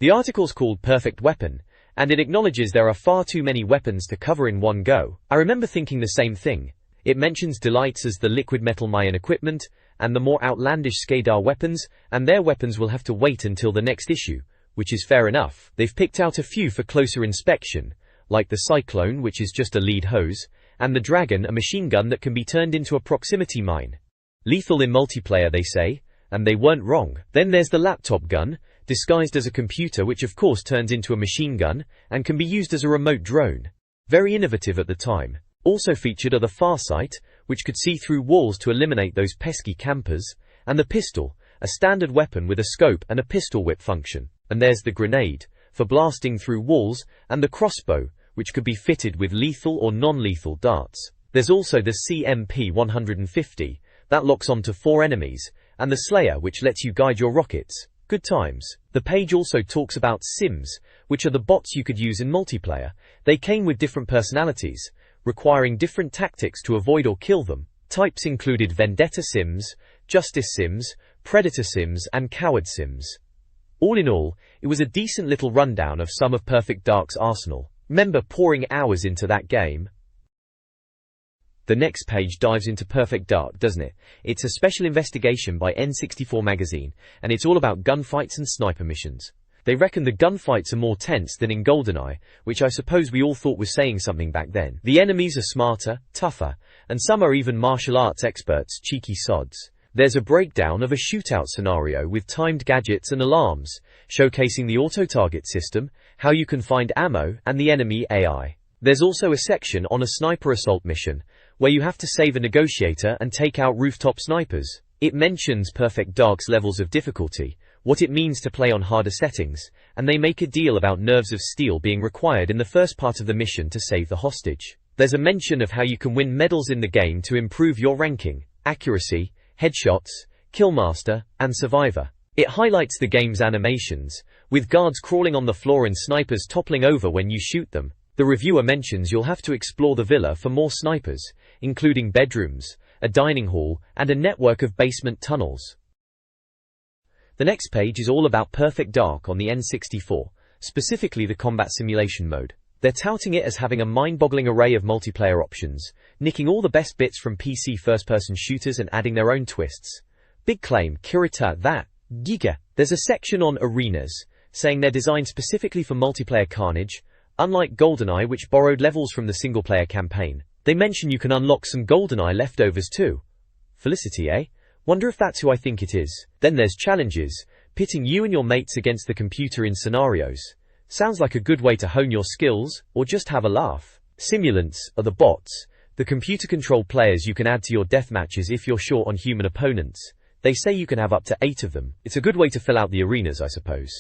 The article's called Perfect Weapon, and it acknowledges there are far too many weapons to cover in one go. I remember thinking the same thing. It mentions delights as the liquid metal Mayan equipment, and the more outlandish Skadar weapons, and their weapons will have to wait until the next issue, which is fair enough. They've picked out a few for closer inspection, like the Cyclone, which is just a lead hose, and the Dragon, a machine gun that can be turned into a proximity mine. Lethal in multiplayer, they say, and they weren't wrong. Then there's the laptop gun, disguised as a computer, which of course turns into a machine gun, and can be used as a remote drone. Very innovative at the time. Also featured are the Farsight, which could see through walls to eliminate those pesky campers, and the pistol, a standard weapon with a scope and a pistol whip function. And there's the grenade, for blasting through walls, and the crossbow, which could be fitted with lethal or non-lethal darts. There's also the CMP-150, that locks onto 4 enemies, and the Slayer, which lets you guide your rockets. Good times. The page also talks about Sims, which are the bots you could use in multiplayer. They came with different personalities, requiring different tactics to avoid or kill them. Types included Vendetta Sims, Justice Sims, Predator Sims, and Coward Sims. All in all, it was a decent little rundown of some of Perfect Dark's arsenal. Remember pouring hours into that game? The next page dives into Perfect Dark, doesn't it? It's a special investigation by N64 Magazine, and it's all about gunfights and sniper missions. They reckon the gunfights are more tense than in GoldenEye, which I suppose we all thought was saying something back then. The enemies are smarter, tougher, and some are even martial arts experts, cheeky sods. There's a breakdown of a shootout scenario with timed gadgets and alarms, showcasing the auto-target system, how you can find ammo, and the enemy AI. There's also a section on a sniper assault mission, where you have to save a negotiator and take out rooftop snipers. It mentions Perfect Dark's levels of difficulty, what it means to play on harder settings, and they make a deal about nerves of steel being required in the first part of the mission to save the hostage. There's a mention of how you can win medals in the game to improve your ranking, accuracy, headshots, killmaster, and survivor. It highlights the game's animations, with guards crawling on the floor and snipers toppling over when you shoot them. The reviewer mentions you'll have to explore the villa for more snipers, including bedrooms, a dining hall, and a network of basement tunnels. The next page is all about Perfect Dark on the N64, specifically the combat simulation mode. They're touting it as having a mind-boggling array of multiplayer options, nicking all the best bits from PC first-person shooters and adding their own twists. Big claim, Kirita, that, Giga. There's a section on arenas, saying they're designed specifically for multiplayer carnage, unlike GoldenEye, which borrowed levels from the single-player campaign. They mention you can unlock some GoldenEye leftovers too. Felicity, eh? Wonder if that's who I think it is. Then there's challenges, pitting you and your mates against the computer in scenarios. Sounds like a good way to hone your skills, or just have a laugh. Simulants are the bots, the computer-controlled players you can add to your deathmatches if you're short on human opponents. They say you can have up to 8 of them. It's a good way to fill out the arenas, I suppose.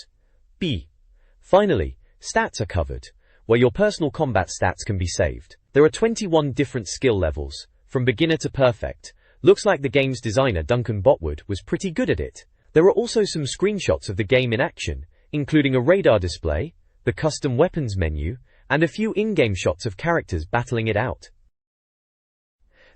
Finally, stats are covered, where your personal combat stats can be saved. There are 21 different skill levels, from beginner to perfect. Looks like the game's designer Duncan Botwood was pretty good at it. There are also some screenshots of the game in action, including a radar display, the custom weapons menu, and a few in-game shots of characters battling it out.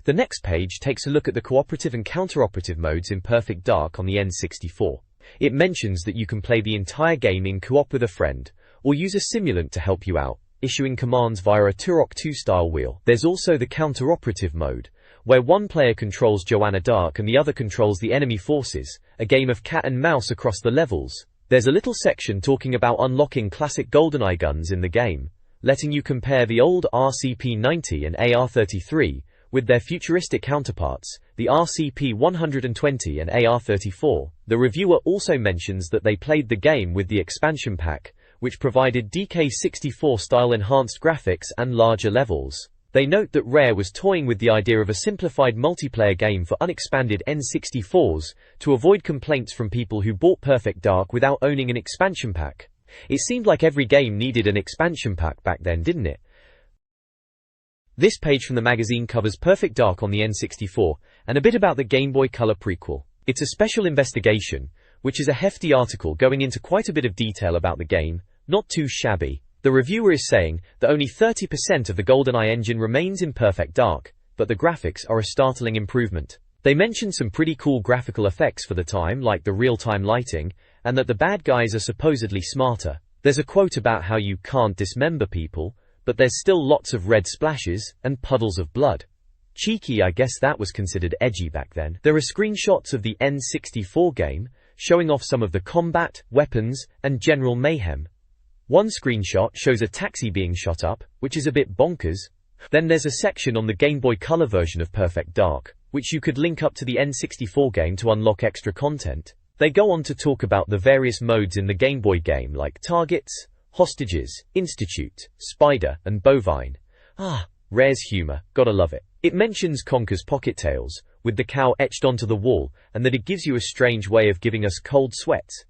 The next page takes a look at the cooperative and counter-operative modes in Perfect Dark on the N64. It mentions that you can play the entire game in co-op with a friend, or use a simulant to help you out, issuing commands via a Turok 2-style wheel. There's also the counter-operative mode, where one player controls Joanna Dark and the other controls the enemy forces, a game of cat and mouse across the levels. There's a little section talking about unlocking classic GoldenEye guns in the game, letting you compare the old RCP-90 and AR-33 with their futuristic counterparts, the RCP-120 and AR-34. The reviewer also mentions that they played the game with the expansion pack, which provided DK64-style enhanced graphics and larger levels. They note that Rare was toying with the idea of a simplified multiplayer game for unexpanded N64s to avoid complaints from people who bought Perfect Dark without owning an expansion pack. It seemed like every game needed an expansion pack back then, didn't it? This page from the magazine covers Perfect Dark on the N64, and a bit about the Game Boy Color prequel. It's a special investigation, which is a hefty article going into quite a bit of detail about the game, not too shabby. The reviewer is saying that only 30% of the GoldenEye engine remains in Perfect Dark, but the graphics are a startling improvement. They mention some pretty cool graphical effects for the time, like the real-time lighting, and that the bad guys are supposedly smarter. There's a quote about how you can't dismember people, but there's still lots of red splashes and puddles of blood. Cheeky, I guess that was considered edgy back then. There are screenshots of the N64 game, showing off some of the combat, weapons, and general mayhem. One screenshot shows a taxi being shot up, which is a bit bonkers. Then there's a section on the Game Boy Color version of Perfect Dark, which you could link up to the N64 game to unlock extra content. They go on to talk about the various modes in the Game Boy game like Targets, Hostages, Institute, Spider, and Bovine. Rare's humor, gotta love it. It mentions Conker's Pocket Tales, with the cow etched onto the wall, and that it gives you a strange way of giving us cold sweats.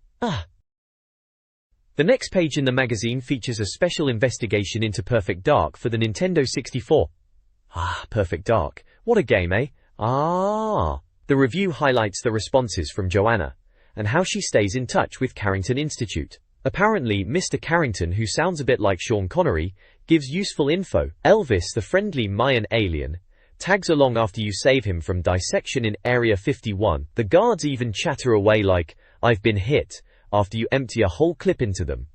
The next page in the magazine features a special investigation into Perfect Dark for the Nintendo 64. Perfect Dark. What a game, eh? The review highlights the responses from Joanna, and how she stays in touch with Carrington Institute. Apparently, Mr. Carrington, who sounds a bit like Sean Connery, gives useful info. Elvis, the friendly Mayan alien, tags along after you save him from dissection in Area 51. The guards even chatter away like, "I've been hit," after you empty a whole clip into them.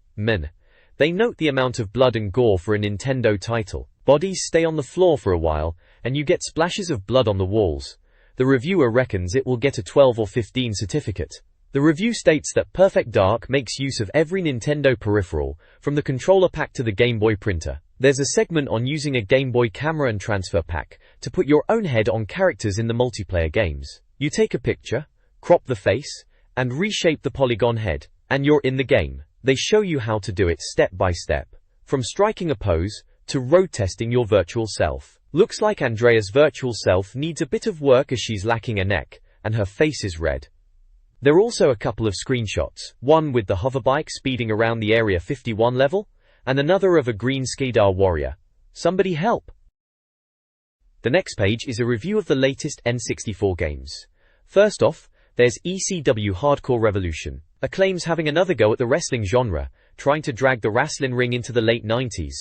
They note the amount of blood and gore for a Nintendo title. Bodies stay on the floor for a while, and you get splashes of blood on the walls. The reviewer reckons it will get a 12 or 15 certificate. The review states that Perfect Dark makes use of every Nintendo peripheral, from the controller pack to the Game Boy printer. There's a segment on using a Game Boy camera and transfer pack to put your own head on characters in the multiplayer games. You take a picture, crop the face, and reshape the polygon head, and you're in the game. They show you how to do it step by step, from striking a pose to road testing your virtual self. Looks like Andrea's virtual self needs a bit of work as she's lacking a neck, and her face is red. There are also a couple of screenshots, one with the hoverbike speeding around the Area 51 level, and another of a green Skidar warrior. Somebody help! The next page is a review of the latest N64 games. First off, there's ECW Hardcore Revolution. Acclaim's having another go at the wrestling genre, trying to drag the wrestling ring into the late 90s.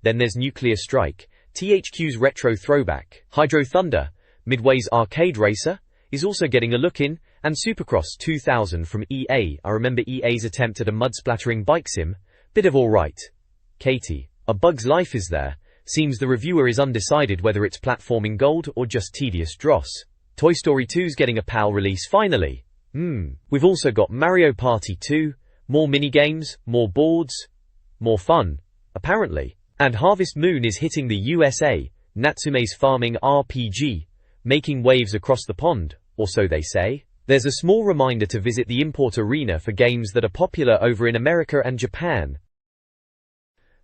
Then there's Nuclear Strike, THQ's retro throwback. Hydro Thunder, Midway's arcade racer, is also getting a look in, and Supercross 2000 from EA. I remember EA's attempt at a mud-splattering bike sim. Bit of alright. Katie, A Bug's Life is there. Seems the reviewer is undecided whether it's platforming gold or just tedious dross. Toy Story 2's getting a PAL release finally. We've also got Mario Party 2, more minigames, more boards, more fun, apparently. And Harvest Moon is hitting the USA, Natsume's farming RPG, making waves across the pond, or so they say. There's a small reminder to visit the import arena for games that are popular over in America and Japan.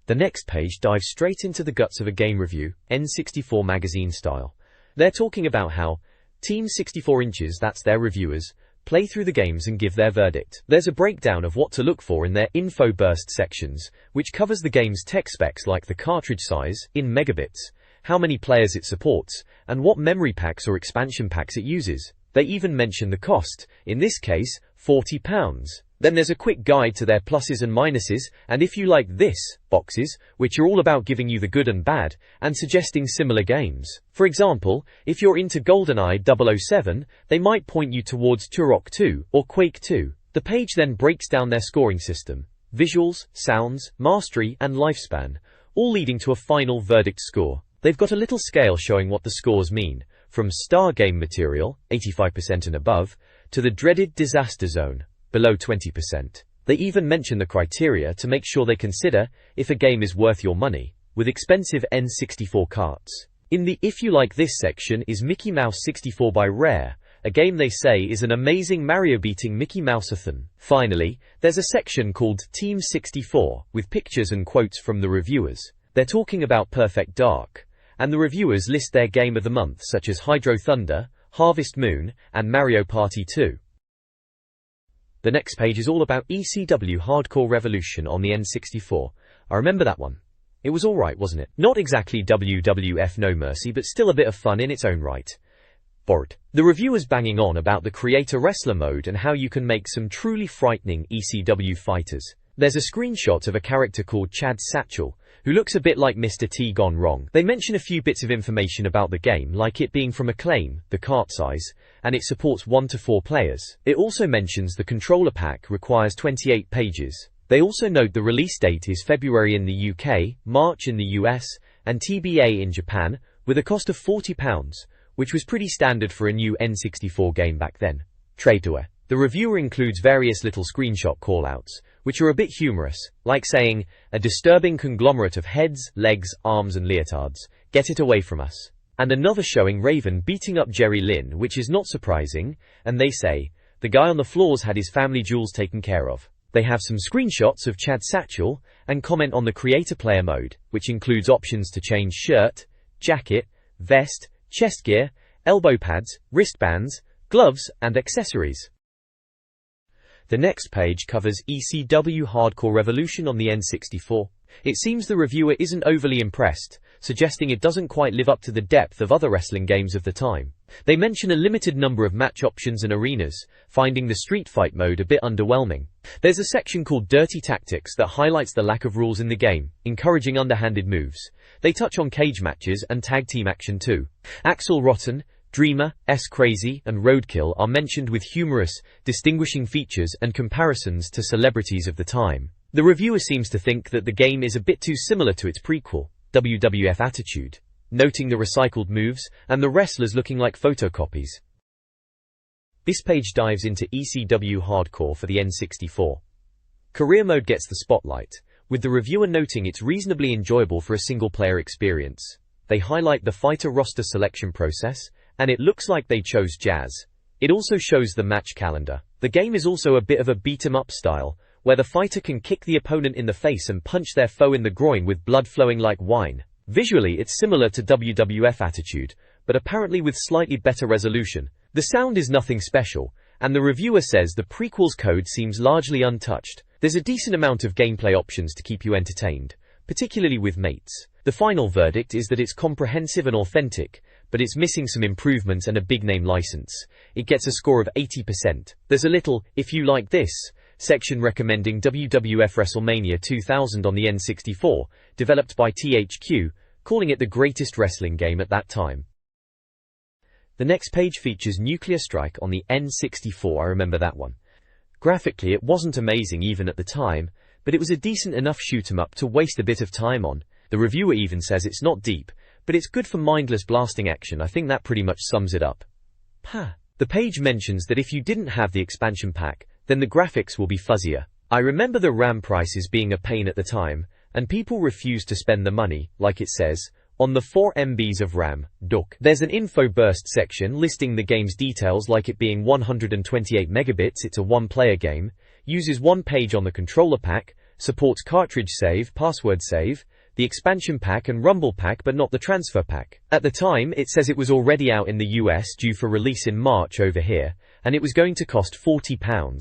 The next page dives straight into the guts of a game review, N64 Magazine style. They're talking about how Team 64 Inches, that's their reviewers, play through the games and give their verdict. There's a breakdown of what to look for in their info burst sections, which covers the game's tech specs like the cartridge size, in megabits, how many players it supports, and what memory packs or expansion packs it uses. They even mention the cost, in this case, £40. Then there's a quick guide to their pluses and minuses, and if you like this, boxes, which are all about giving you the good and bad, and suggesting similar games. For example, if you're into GoldenEye 007, they might point you towards Turok 2, or Quake 2. The page then breaks down their scoring system, visuals, sounds, mastery, and lifespan, all leading to a final verdict score. They've got a little scale showing what the scores mean, from star game material, 85% and above, to the dreaded disaster zone, below 20%. They even mention the criteria to make sure they consider if a game is worth your money, with expensive N64 carts. In the If You Like This section is Mickey Mouse 64 by Rare, a game they say is an amazing Mario-beating Mickey Mouse-a-thon. Finally, there's a section called Team 64, with pictures and quotes from the reviewers. They're talking about Perfect Dark, and the reviewers list their game of the month such as Hydro Thunder, Harvest Moon, and Mario Party 2. The next page is all about ECW Hardcore Revolution on the N64. I remember that one. It was alright, wasn't it? Not exactly WWF No Mercy, but still a bit of fun in its own right. Bored. The reviewers banging on about the Creator Wrestler mode and how you can make some truly frightening ECW fighters. There's a screenshot of a character called Chad Satchel, who looks a bit like Mr. T gone wrong. They mention a few bits of information about the game, like it being from Acclaim, the cart size, and it supports 1 to 4 players. It also mentions the controller pack requires 28 pages. They also note the release date is February in the UK, March in the US, and TBA in Japan, with a cost of £40, which was pretty standard for a new N64 game back then. Trade-away. The reviewer includes various little screenshot callouts, which are a bit humorous, like saying, "A disturbing conglomerate of heads, legs, arms and leotards. Get it away from us." And another showing Raven beating up Jerry Lynn, which is not surprising, and they say, "The guy on the floors had his family jewels taken care of." They have some screenshots of Chad Satchel, and comment on the creator player mode, which includes options to change shirt, jacket, vest, chest gear, elbow pads, wristbands, gloves, and accessories. The next page covers ECW Hardcore Revolution on the N64. It seems the reviewer isn't overly impressed, suggesting it doesn't quite live up to the depth of other wrestling games of the time. They mention a limited number of match options and arenas, finding the street fight mode a bit underwhelming. There's a section called Dirty Tactics that highlights the lack of rules in the game, encouraging underhanded moves. They touch on cage matches and tag team action too. Axel Rotten, Dreamer, S-Crazy, and Roadkill are mentioned with humorous, distinguishing features and comparisons to celebrities of the time. The reviewer seems to think that the game is a bit too similar to its prequel, WWF Attitude, noting the recycled moves and the wrestlers looking like photocopies. This page dives into ECW Hardcore for the N64. Career mode gets the spotlight, with the reviewer noting it's reasonably enjoyable for a single-player experience. They highlight the fighter roster selection process, and it looks like they chose Jazz. It also shows the match calendar. The game is also a bit of a beat-em-up style, where the fighter can kick the opponent in the face and punch their foe in the groin with blood flowing like wine. Visually, it's similar to WWF Attitude, but apparently with slightly better resolution. The sound is nothing special, and the reviewer says the prequel's code seems largely untouched. There's a decent amount of gameplay options to keep you entertained, particularly with mates. The final verdict is that it's comprehensive and authentic, but it's missing some improvements and a big-name license. It gets a score of 80%. There's a little, "if you like this," section recommending WWF WrestleMania 2000 on the N64, developed by THQ, calling it the greatest wrestling game at that time. The next page features Nuclear Strike on the N64. I remember that one. Graphically, it wasn't amazing even at the time, but it was a decent enough shoot-'em-up to waste a bit of time on. The reviewer even says it's not deep, but it's good for mindless blasting action. I think that pretty much sums it up. The page mentions that if you didn't have the expansion pack, then the graphics will be fuzzier. I remember the RAM prices being a pain at the time, and people refused to spend the money, like it says, on the 4 MBs of RAM, duck. There's an info burst section listing the game's details, like it being 128 megabits, it's a one-player game, uses one page on the controller pack, supports cartridge save, password save, the expansion pack and rumble pack but not the transfer pack. At the time, it says it was already out in the US due for release in March over here, and it was going to cost £40.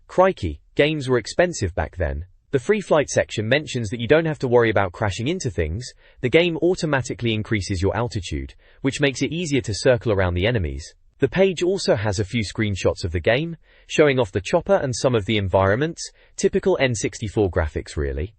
Crikey, games were expensive back then. The free flight section mentions that you don't have to worry about crashing into things. The game automatically increases your altitude, which makes it easier to circle around the enemies. The page also has a few screenshots of the game, showing off the chopper and some of the environments, typical N64 graphics really.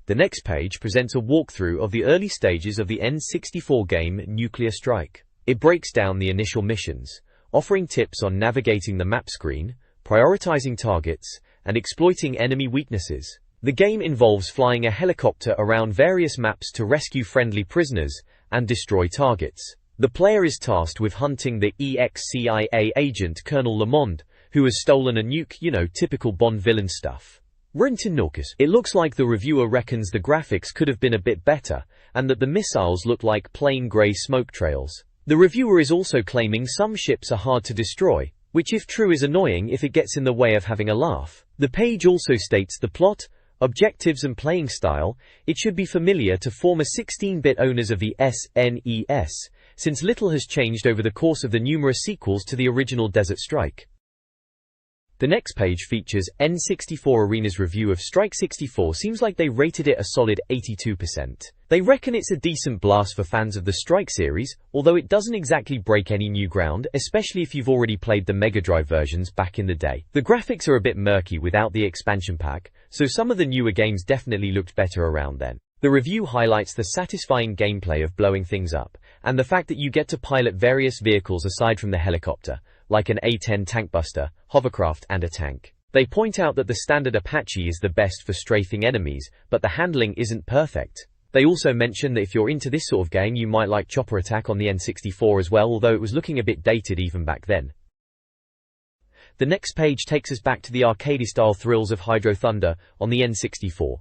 The next page presents a walkthrough of the early stages of the N64 game Nuclear Strike. It breaks down the initial missions, offering tips on navigating the map screen, prioritizing targets, and exploiting enemy weaknesses. The game involves flying a helicopter around various maps to rescue friendly prisoners and destroy targets. The player is tasked with hunting the ex-CIA agent Colonel Lamond, who has stolen a nuke, typical Bond villain stuff. It looks like the reviewer reckons the graphics could have been a bit better, and that the missiles look like plain grey smoke trails. The reviewer is also claiming some ships are hard to destroy, which if true is annoying if it gets in the way of having a laugh. The page also states the plot, objectives and playing style. It should be familiar to former 16-bit owners of the SNES, since little has changed over the course of the numerous sequels to the original Desert Strike. The next page features N64 Arena's review of Strike 64. Seems like they rated it a solid 82%. They reckon it's a decent blast for fans of the Strike series, although it doesn't exactly break any new ground, especially if you've already played the Mega Drive versions back in the day. The graphics are a bit murky without the expansion pack, so some of the newer games definitely looked better around then. The review highlights the satisfying gameplay of blowing things up, and the fact that you get to pilot various vehicles aside from the helicopter, like an A-10 tankbuster, hovercraft and a tank. They point out that the standard Apache is the best for strafing enemies, but the handling isn't perfect. They also mention that if you're into this sort of game you might like Chopper Attack on the N64 as well, although it was looking a bit dated even back then. The next page takes us back to the arcade-style thrills of Hydro Thunder on the N64.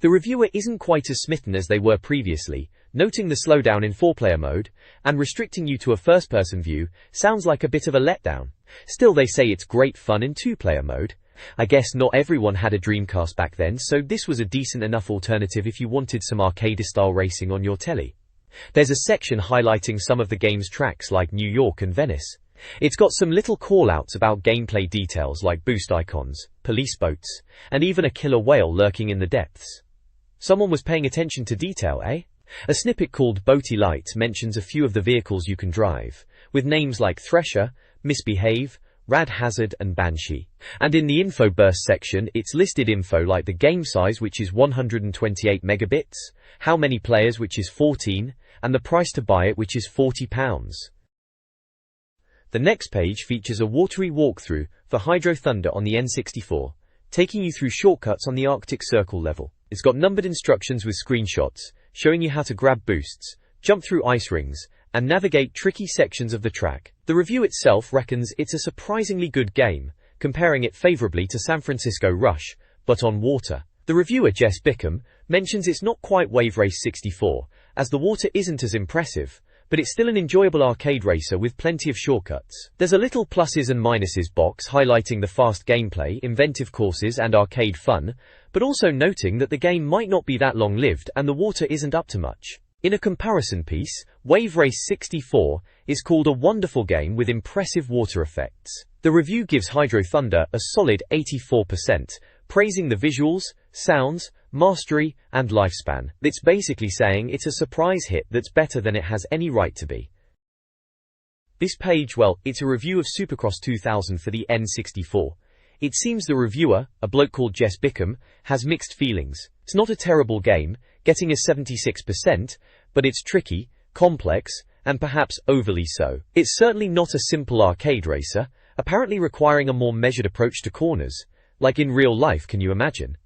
The reviewer isn't quite as smitten as they were previously, noting the slowdown in 4-player mode, and restricting you to a first-person view sounds like a bit of a letdown. Still, they say it's great fun in 2-player mode. I guess not everyone had a Dreamcast back then, so this was a decent enough alternative if you wanted some arcade-style racing on your telly. There's a section highlighting some of the game's tracks like New York and Venice. It's got some little call-outs about gameplay details like boost icons, police boats, and even a killer whale lurking in the depths. Someone was paying attention to detail, eh? A snippet called Boaty Light mentions a few of the vehicles you can drive, with names like Thresher, Misbehave, Rad Hazard and Banshee. And in the info burst section, it's listed info like the game size, which is 128 megabits, how many players, which is 14, and the price to buy it, which is £40. The next page features a watery walkthrough for Hydro Thunder on the N64, taking you through shortcuts on the Arctic Circle level. It's got numbered instructions with screenshots, showing you how to grab boosts, jump through ice rings, and navigate tricky sections of the track. The review itself reckons it's a surprisingly good game, comparing it favorably to San Francisco Rush, but on water. The reviewer Jess Bickham mentions it's not quite Wave Race 64, as the water isn't as impressive, but it's still an enjoyable arcade racer with plenty of shortcuts. There's a little pluses and minuses box highlighting the fast gameplay, inventive courses and arcade fun, but also noting that the game might not be that long-lived and the water isn't up to much. In a comparison piece, Wave Race 64 is called a wonderful game with impressive water effects. The review gives Hydro Thunder a solid 84%, praising the visuals, sounds, mastery, and lifespan. It's basically saying it's a surprise hit that's better than it has any right to be. This page, well, it's a review of Supercross 2000 for the N64. It seems the reviewer, a bloke called Jess Bickham, has mixed feelings. It's not a terrible game, getting a 76%, but it's tricky, complex, and perhaps overly so. It's certainly not a simple arcade racer, apparently requiring a more measured approach to corners. Like in real life, can you imagine?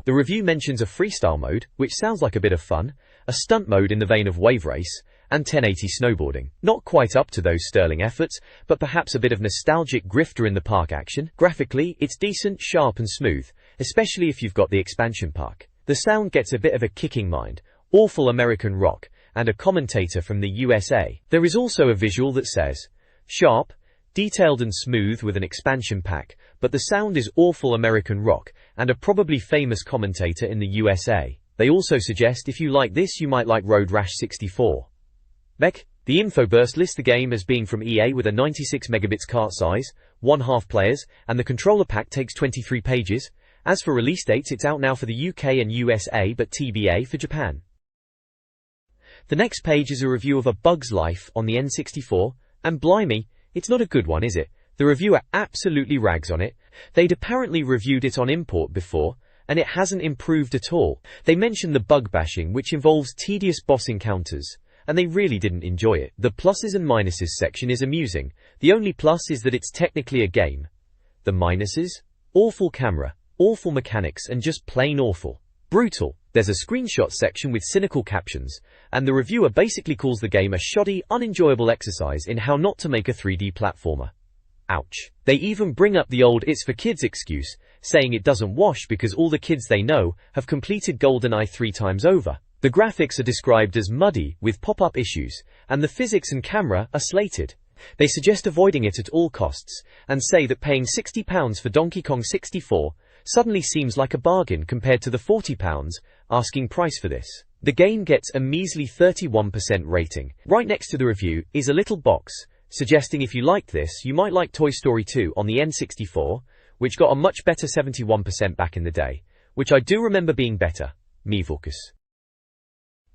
The review mentions a freestyle mode, which sounds like a bit of fun, a stunt mode in the vein of Wave Race, and 1080 snowboarding. Not quite up to those sterling efforts, but perhaps a bit of nostalgic grifter in the park action. Graphically, it's decent, sharp and smooth, especially if you've got the expansion pack. The sound gets a bit of a kicking mind, awful American rock, and a commentator from the USA. There is also a visual that says, sharp, detailed and smooth with an expansion pack, but the sound is awful American rock, and a probably famous commentator in the USA. They also suggest if you like this you might like Road Rash 64. Beck. The info burst lists the game as being from EA with a 96 megabits cart size, 1/2 players, and the controller pack takes 23 pages. As for release dates, it's out now for the UK and USA but TBA for Japan. The next page is a review of A Bug's Life on the N64, and blimey, it's not a good one, is it? The reviewer absolutely rags on it. They'd apparently reviewed it on import before, and it hasn't improved at all. They mention the bug bashing, which involves tedious boss encounters, and they really didn't enjoy it. The pluses and minuses section is amusing. The only plus is that it's technically a game. The minuses? Awful camera, awful mechanics, and just plain awful. Brutal. There's a screenshot section with cynical captions, and the reviewer basically calls the game a shoddy, unenjoyable exercise in how not to make a 3D platformer. Ouch. They even bring up the old "it's for kids" excuse, saying it doesn't wash because all the kids they know have completed GoldenEye 3 times over. The graphics are described as muddy, with pop-up issues, and the physics and camera are slated. They suggest avoiding it at all costs, and say that paying £60 for Donkey Kong 64 suddenly seems like a bargain compared to the £40 asking price for this. The game gets a measly 31% rating. Right next to the review is a little box, suggesting if you liked this, you might like Toy Story 2 on the N64, which got a much better 71% back in the day, which I do remember being better. Me focus.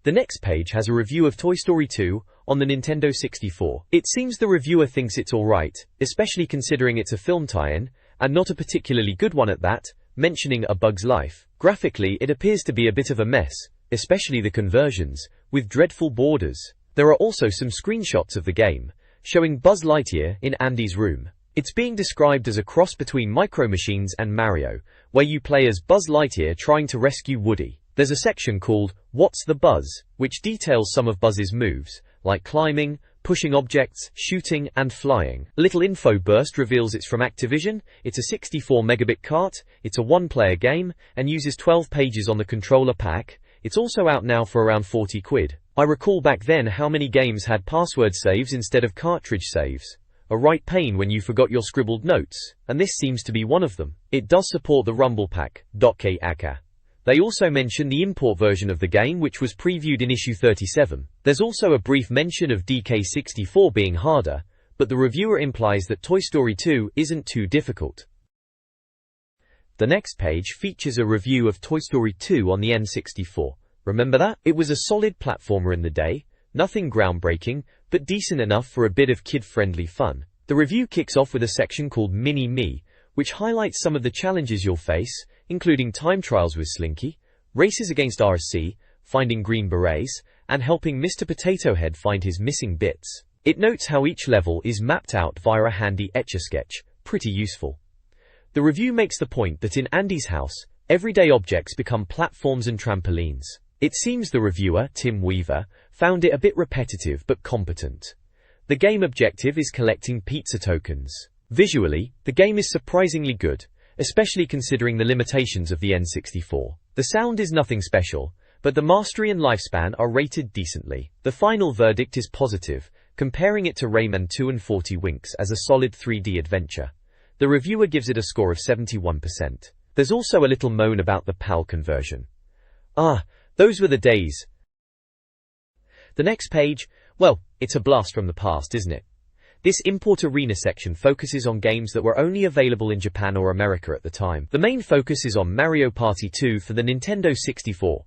The next page has a review of Toy Story 2 on the Nintendo 64. It seems the reviewer thinks it's alright, especially considering it's a film tie-in, and not a particularly good one at that, mentioning A Bug's Life. Graphically, it appears to be a bit of a mess, especially the conversions, with dreadful borders. There are also some screenshots of the game, showing Buzz Lightyear in Andy's room. It's being described as a cross between Micro Machines and Mario, where you play as Buzz Lightyear trying to rescue Woody. There's a section called What's the Buzz, which details some of Buzz's moves, like climbing, pushing objects, shooting, and flying. A little info burst reveals it's from Activision, it's a 64 megabit cart, it's a one-player game, and uses 12 pages on the controller pack. It's also out now for around 40 quid. I recall back then how many games had password saves instead of cartridge saves. A right pain when you forgot your scribbled notes, and this seems to be one of them. It does support the Rumble Pack. They also mention the import version of the game, which was previewed in issue 37. There's also a brief mention of DK64 being harder, but the reviewer implies that Toy Story 2 isn't too difficult. The next page features a review of Toy Story 2 on the N64. Remember that? It was a solid platformer in the day, nothing groundbreaking, but decent enough for a bit of kid-friendly fun. The review kicks off with a section called Mini Me, which highlights some of the challenges you'll face, including time trials with Slinky, races against RC, finding green berets, and helping Mr. Potato Head find his missing bits. It notes how each level is mapped out via a handy Etch-a-Sketch, pretty useful. The review makes the point that in Andy's house, everyday objects become platforms and trampolines. It seems the reviewer, Tim Weaver, found it a bit repetitive but competent. The game objective is collecting pizza tokens. Visually, the game is surprisingly good, especially considering the limitations of the N64. The sound is nothing special, but the mastery and lifespan are rated decently. The final verdict is positive, comparing it to Rayman 2 and 40 Winks as a solid 3D adventure. The reviewer gives it a score of 71%. There's also a little moan about the PAL conversion. Those were the days. The next page, well, it's a blast from the past, isn't it? This Import Arena section focuses on games that were only available in Japan or America at the time. The main focus is on Mario Party 2 for the Nintendo 64.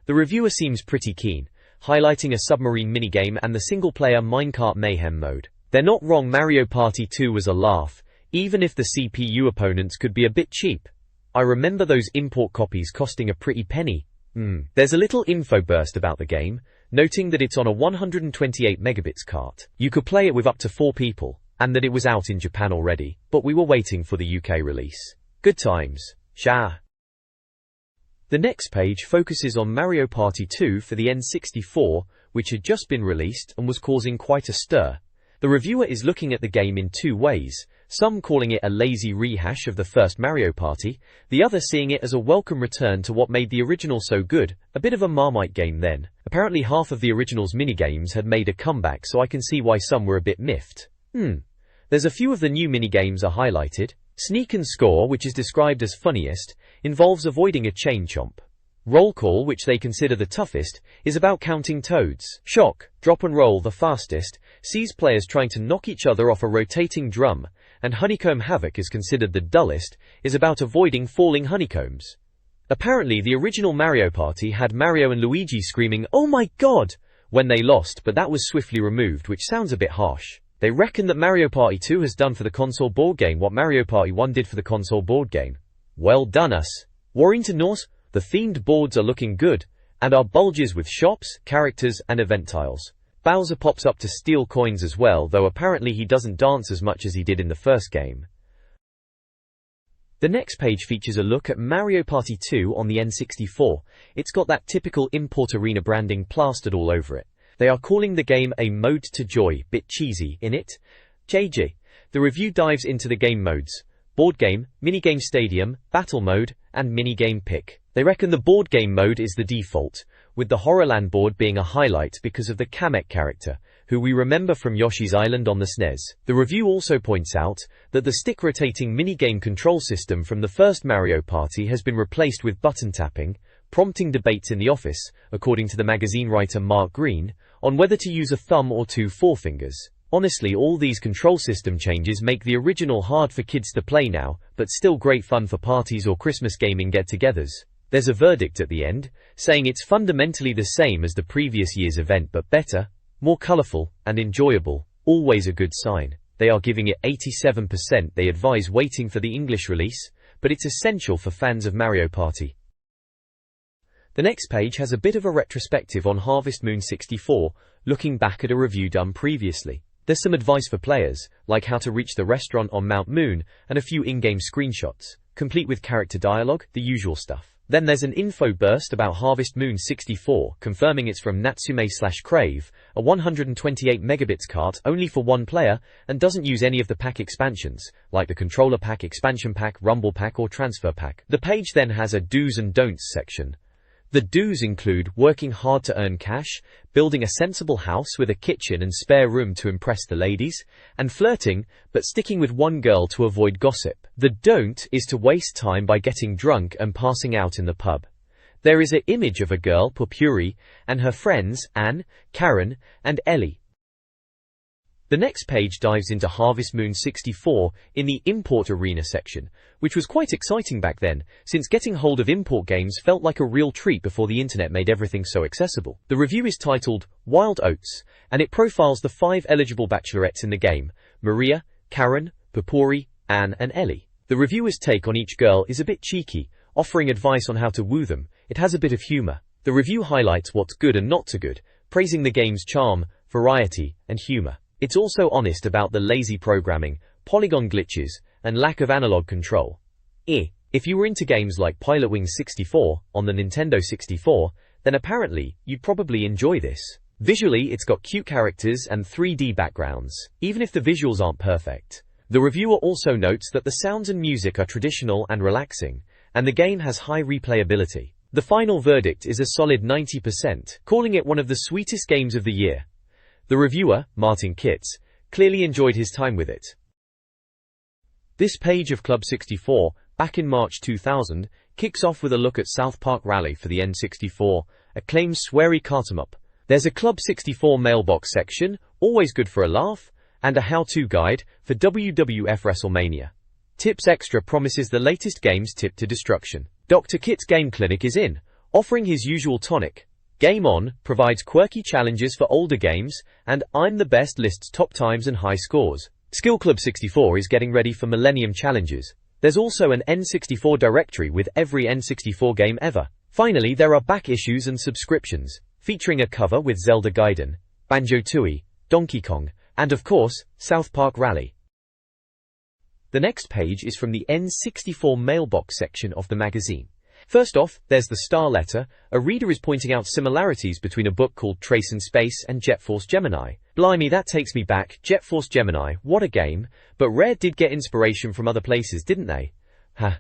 The reviewer seems pretty keen, highlighting a submarine minigame and the single-player Minecart Mayhem mode. They're not wrong, Mario Party 2 was a laugh, even if the CPU opponents could be a bit cheap. I remember those import copies costing a pretty penny. There's a little info burst about the game, noting that it's on a 128 megabits cart. You could play it with up to 4 people, and that it was out in Japan already, but we were waiting for the UK release. Good times. Sha. The next page focuses on Mario Party 2 for the N64, which had just been released and was causing quite a stir. The reviewer is looking at the game in 2 ways, some calling it a lazy rehash of the first Mario Party, the other seeing it as a welcome return to what made the original so good, a bit of a Marmite game then. Apparently half of the original's minigames had made a comeback, so I can see why some were a bit miffed. There's a few of the new minigames are highlighted. Sneak and Score, which is described as funniest, involves avoiding a chain chomp. Roll Call, which they consider the toughest, is about counting toads. Shock, Drop and Roll, the fastest, sees players trying to knock each other off a rotating drum, and Honeycomb Havoc is considered the dullest, is about avoiding falling honeycombs. Apparently the original Mario Party had Mario and Luigi screaming, "Oh my god!" when they lost, but that was swiftly removed, which sounds a bit harsh. They reckon that Mario Party 2 has done for the console board game what Mario Party 1 did for the console board game. Well done us. Warrington Norse, the themed boards are looking good, and are bulges with shops, characters, and event tiles. Bowser pops up to steal coins as well, though apparently he doesn't dance as much as he did in the first game. The next page features a look at Mario Party 2 on the N64. It's got that typical Import Arena branding plastered all over it. They are calling the game a Mode to Joy, bit cheesy, innit? JJ. The review dives into the game modes: Board Game, Minigame Stadium, Battle Mode, and Minigame Pick. They reckon the board game mode is the default, with the Horrorland board being a highlight because of the Kamek character, who we remember from Yoshi's Island on the SNES. The review also points out that the stick-rotating minigame control system from the first Mario Party has been replaced with button tapping, prompting debates in the office, according to the magazine writer Mark Green, on whether to use a thumb or 2 forefingers. Honestly, all these control system changes make the original hard for kids to play now, but still great fun for parties or Christmas gaming get-togethers. There's a verdict at the end, saying it's fundamentally the same as the previous year's event but better, more colourful, and enjoyable. Always a good sign. They are giving it 87%. They advise waiting for the English release, but it's essential for fans of Mario Party. The next page has a bit of a retrospective on Harvest Moon 64, looking back at a review done previously. There's some advice for players, like how to reach the restaurant on Mount Moon, and a few in-game screenshots, complete with character dialogue, the usual stuff. Then there's an info burst about Harvest Moon 64, confirming it's from Natsume/Crave, a 128 megabits cart only for one player, and doesn't use any of the pack expansions, like the Controller Pack, Expansion Pack, Rumble Pack or Transfer Pack. The page then has a do's and don'ts section. The do's include working hard to earn cash, building a sensible house with a kitchen and spare room to impress the ladies, and flirting, but sticking with one girl to avoid gossip. The don't is to waste time by getting drunk and passing out in the pub. There is an image of a girl, Purpuri, and her friends, Anne, Karen, and Ellie. The next page dives into Harvest Moon 64 in the import arena section, which was quite exciting back then, since getting hold of import games felt like a real treat before the internet made everything so accessible. The review is titled Wild Oats, and it profiles the 5 eligible bachelorettes in the game: Maria, Karen, Purpuri, Anne, and Ellie. The reviewer's take on each girl is a bit cheeky, offering advice on how to woo them. It has a bit of humor. The review highlights what's good and not so good, praising the game's charm, variety, and humor. It's also honest about the lazy programming, polygon glitches, and lack of analog control. If you were into games like Pilotwings 64 on the Nintendo 64, then apparently you'd probably enjoy this. Visually, it's got cute characters and 3D backgrounds, even if the visuals aren't perfect. The reviewer also notes that the sounds and music are traditional and relaxing, and the game has high replayability. The final verdict is a solid 90%, calling it one of the sweetest games of the year. The reviewer, Martin Kitts, clearly enjoyed his time with it. This page of Club 64, back in March 2000, kicks off with a look at South Park Rally for the N64, acclaimed sweary cart'em-up. There's a Club 64 mailbox section, always good for a laugh, and a how-to guide for WWF WrestleMania. Tips Extra promises the latest games tip to destruction. Dr. Kit's Game Clinic is in, offering his usual tonic. Game On provides quirky challenges for older games, and I'm the Best lists top times and high scores. Skill Club 64 is getting ready for Millennium Challenges. There's also an N64 directory with every N64 game ever. Finally, there are back issues and subscriptions, featuring a cover with Zelda Gaiden, Banjo-Tooie, Donkey Kong, and of course, South Park Rally. The next page is from the N64 mailbox section of the magazine. First off, there's the star letter. A reader is pointing out similarities between a book called Trace in Space and Jet Force Gemini. Blimey, that takes me back. Jet Force Gemini, what a game. But Rare did get inspiration from other places, didn't they?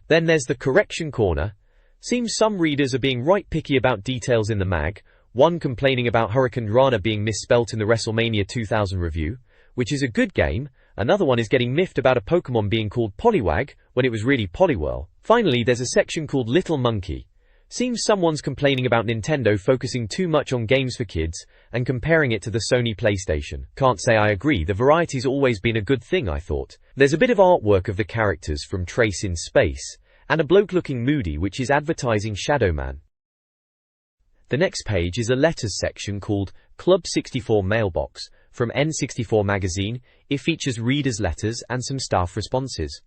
Then there's the correction corner. Seems some readers are being right picky about details in the mag. One complaining about Hurricane Rana being misspelt in the WrestleMania 2000 review, which is a good game. Another one is getting miffed about a Pokemon being called Poliwag when it was really Poliwhirl. Finally, there's a section called Little Monkey. Seems someone's complaining about Nintendo focusing too much on games for kids and comparing it to the Sony PlayStation. Can't say I agree, the variety's always been a good thing, I thought. There's a bit of artwork of the characters from Trace in Space, and a bloke looking moody which is advertising Shadow Man. The next page is a letters section called Club 64 Mailbox from N64 Magazine. It features readers' letters and some staff responses.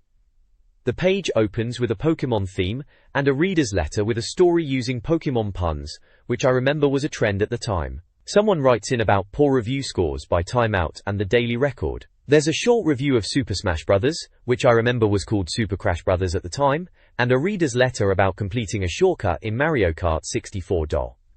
The page opens with a Pokemon theme and a reader's letter with a story using Pokemon puns, which I remember was a trend at the time. Someone writes in about poor review scores by Time Out and the Daily Record. There's a short review of Super Smash Bros., which I remember was called Super Crash Bros. At the time, and a reader's letter about completing a shortcut in Mario Kart 64.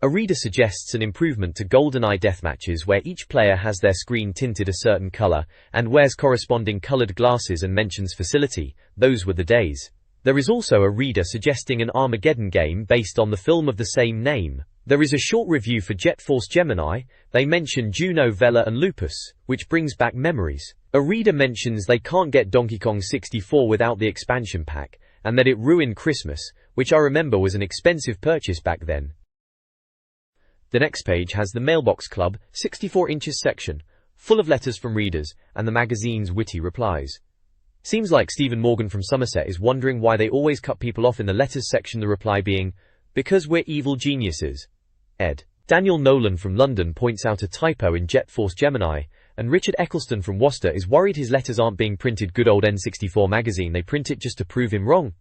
A reader suggests an improvement to GoldenEye deathmatches where each player has their screen tinted a certain color and wears corresponding colored glasses and mentions facility. Those were the days. There is also a reader suggesting an Armageddon game based on the film of the same name. There is a short review for Jet Force Gemini. They mention Juno, Vela and Lupus, which brings back memories. A reader mentions they can't get Donkey Kong 64 without the expansion pack, and that it ruined Christmas, which I remember was an expensive purchase back then. The next page has the Mailbox Club 64 inches section, full of letters from readers and the magazine's witty replies. Seems like Stephen Morgan from Somerset is wondering why they always cut people off in the letters section, the reply being, "Because we're evil geniuses." Ed. Daniel Nolan from London points out a typo in Jet Force Gemini, and Richard Eccleston from Worcester is worried his letters aren't being printed. Good old N64 magazine, they print it just to prove him wrong.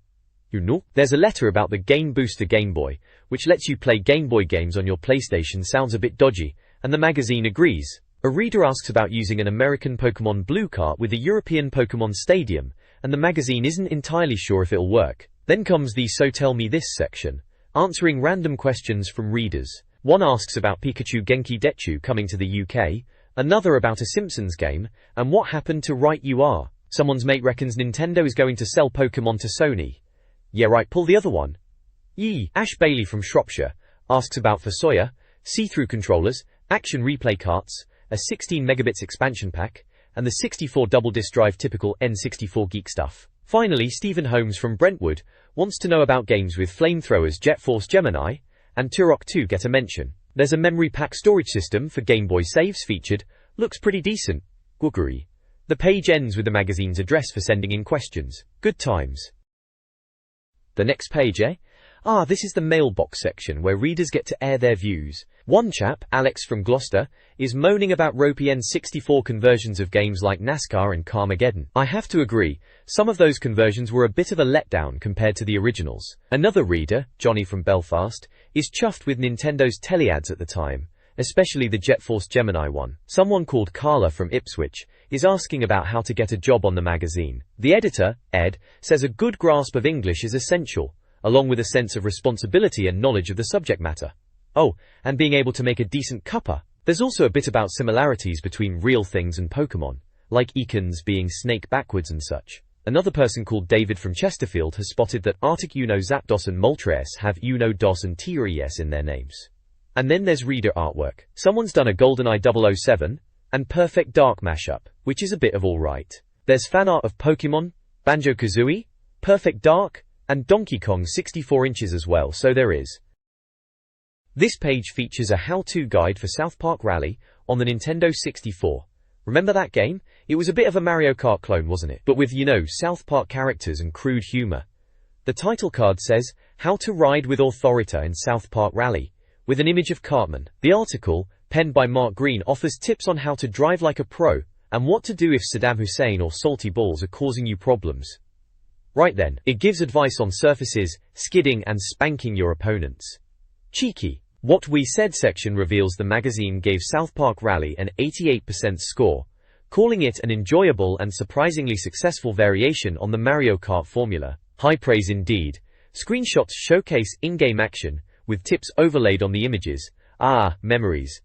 You know? There's a letter about the Game Booster Game Boy, which lets you play Game Boy games on your PlayStation. Sounds a bit dodgy, and the magazine agrees. A reader asks about using an American Pokemon Blue cart with a European Pokemon Stadium, and the magazine isn't entirely sure if it'll work. Then comes the So Tell Me This section. answering random questions from readers. One asks about Pikachu Genki Detchu coming to the UK, another about a Simpsons game, and what happened to Right You Are. Someone's mate reckons Nintendo is going to sell Pokemon to Sony. Yeah right, pull the other one. Yee. Ash Bailey from Shropshire asks about Foray, see-through controllers, action replay carts, a 16 megabits expansion pack, and the 64 double disc drive, typical N64 geek stuff. Finally, Stephen Holmes from Brentwood wants to know about games with flamethrowers, Jet Force Gemini, and Turok 2 get a mention. There's a memory pack storage system for Game Boy saves featured, looks pretty decent. Googery. The page ends with the magazine's address for sending in questions. Good times. The next page, eh? This is the mailbox section where readers get to air their views. One chap, Alex from Gloucester, is moaning about ropey N64 conversions of games like NASCAR and Carmageddon. I have to agree, some of those conversions were a bit of a letdown compared to the originals. Another reader, Johnny from Belfast, is chuffed with Nintendo's teleads at the time, especially the Jet Force Gemini one. Someone called Carla from Ipswich is asking about how to get a job on the magazine. The editor, Ed, says a good grasp of English is essential, along with a sense of responsibility and knowledge of the subject matter. Oh, and being able to make a decent cuppa. There's also a bit about similarities between real things and Pokemon, like Ekans being snake backwards and such. Another person called David from Chesterfield has spotted that Arctic Uno Zapdos and Moltres have Uno Dos and Tyres in their names. And then there's reader artwork. Someone's done a GoldenEye 007 and Perfect Dark mashup, which is a bit of alright. There's fan art of Pokemon, Banjo-Kazooie, Perfect Dark, and Donkey Kong 64 inches as well, so there is. This page features a how-to guide for South Park Rally on the Nintendo 64. Remember that game? It was a bit of a Mario Kart clone, wasn't it? But with, South Park characters and crude humor. The title card says, How to Ride with Authority in South Park Rally, with an image of Cartman. The article, penned by Mark Green, offers tips on how to drive like a pro, and what to do if Saddam Hussein or salty balls are causing you problems. Right then, it gives advice on surfaces, skidding and spanking your opponents. Cheeky. What We Said section reveals the magazine gave South Park Rally an 88% score, calling it an enjoyable and surprisingly successful variation on the Mario Kart formula. High praise indeed. Screenshots showcase in-game action, with tips overlaid on the images. Memories.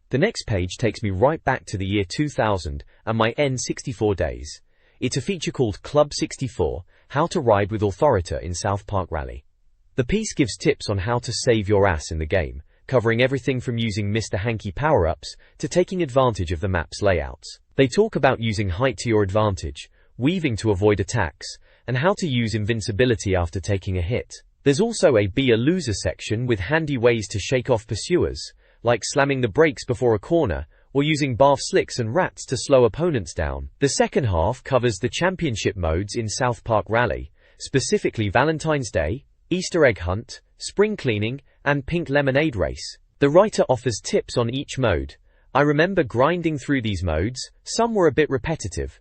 The next page takes me right back to the year 2000 and my N64 days. It's a feature called Club 64, How to Ride with Authority in South Park Rally. The piece gives tips on how to save your ass in the game, covering everything from using Mr. Hanky power-ups to taking advantage of the map's layouts. They talk about using height to your advantage, weaving to avoid attacks, and how to use invincibility after taking a hit. There's also a Be a Loser section with handy ways to shake off pursuers, like slamming the brakes before a corner, or using barf slicks and rats to slow opponents down. The second half covers the championship modes in South Park Rally, specifically Valentine's Day, Easter egg hunt, spring cleaning, and pink lemonade race. The writer offers tips on each mode. I remember grinding through these modes, some were a bit repetitive.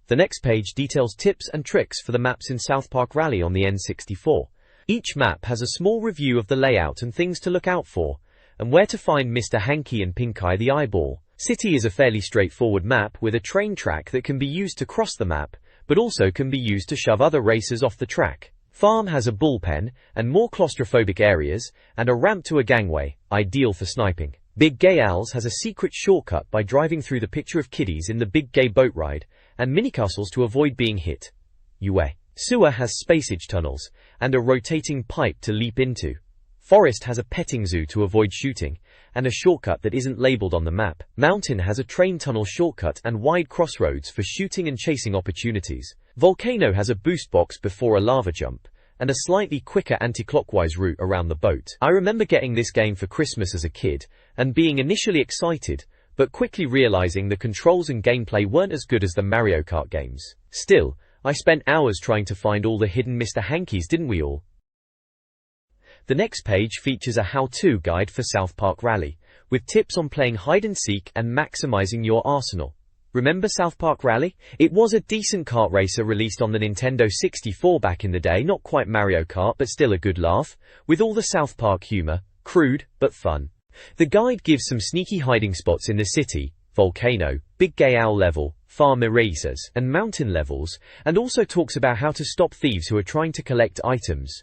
The next page details tips and tricks for the maps in South Park Rally on the N64. Each map has a small review of the layout and things to look out for, and where to find Mr. Hanky and Pink Eye the Eyeball. City is a fairly straightforward map with a train track that can be used to cross the map, but also can be used to shove other racers off the track. Farm has a bullpen, and more claustrophobic areas, and a ramp to a gangway, ideal for sniping. Big Gay Owls has a secret shortcut by driving through the picture of kiddies in the Big Gay Boat Ride, and minicastles to avoid being hit. Sewer has spaceage tunnels, and a rotating pipe to leap into. Forest has a petting zoo to avoid shooting, and a shortcut that isn't labeled on the map. Mountain has a train tunnel shortcut and wide crossroads for shooting and chasing opportunities. Volcano has a boost box before a lava jump, and a slightly quicker anti-clockwise route around the boat. I remember getting this game for Christmas as a kid, and being initially excited, but quickly realizing the controls and gameplay weren't as good as the Mario Kart games. Still, I spent hours trying to find all the hidden Mr. Hankies, didn't we all? The next page features a how-to guide for South Park Rally, with tips on playing hide-and-seek and maximizing your arsenal. Remember South Park Rally? It was a decent kart racer released on the Nintendo 64 back in the day, not quite Mario Kart but still a good laugh, with all the South Park humor, crude but fun. The guide gives some sneaky hiding spots in the city, volcano, Big Gay Owl level, farm erasers, and mountain levels, and also talks about how to stop thieves who are trying to collect items.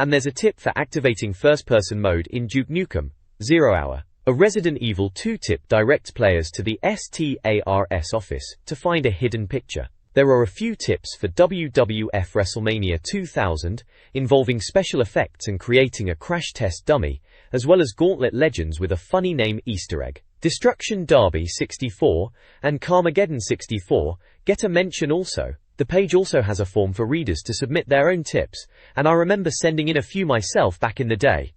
And there's a tip for activating first-person mode in Duke Nukem 0 Hour. A Resident Evil 2 tip directs players to the STARS office to find a hidden picture. There are a few tips for WWF WrestleMania 2000 involving special effects and creating a crash test dummy, as well as Gauntlet Legends with a funny name Easter egg. Destruction Derby 64 and Carmageddon 64 get a mention also. The page also has a form for readers to submit their own tips, and I remember sending in a few myself back in the day.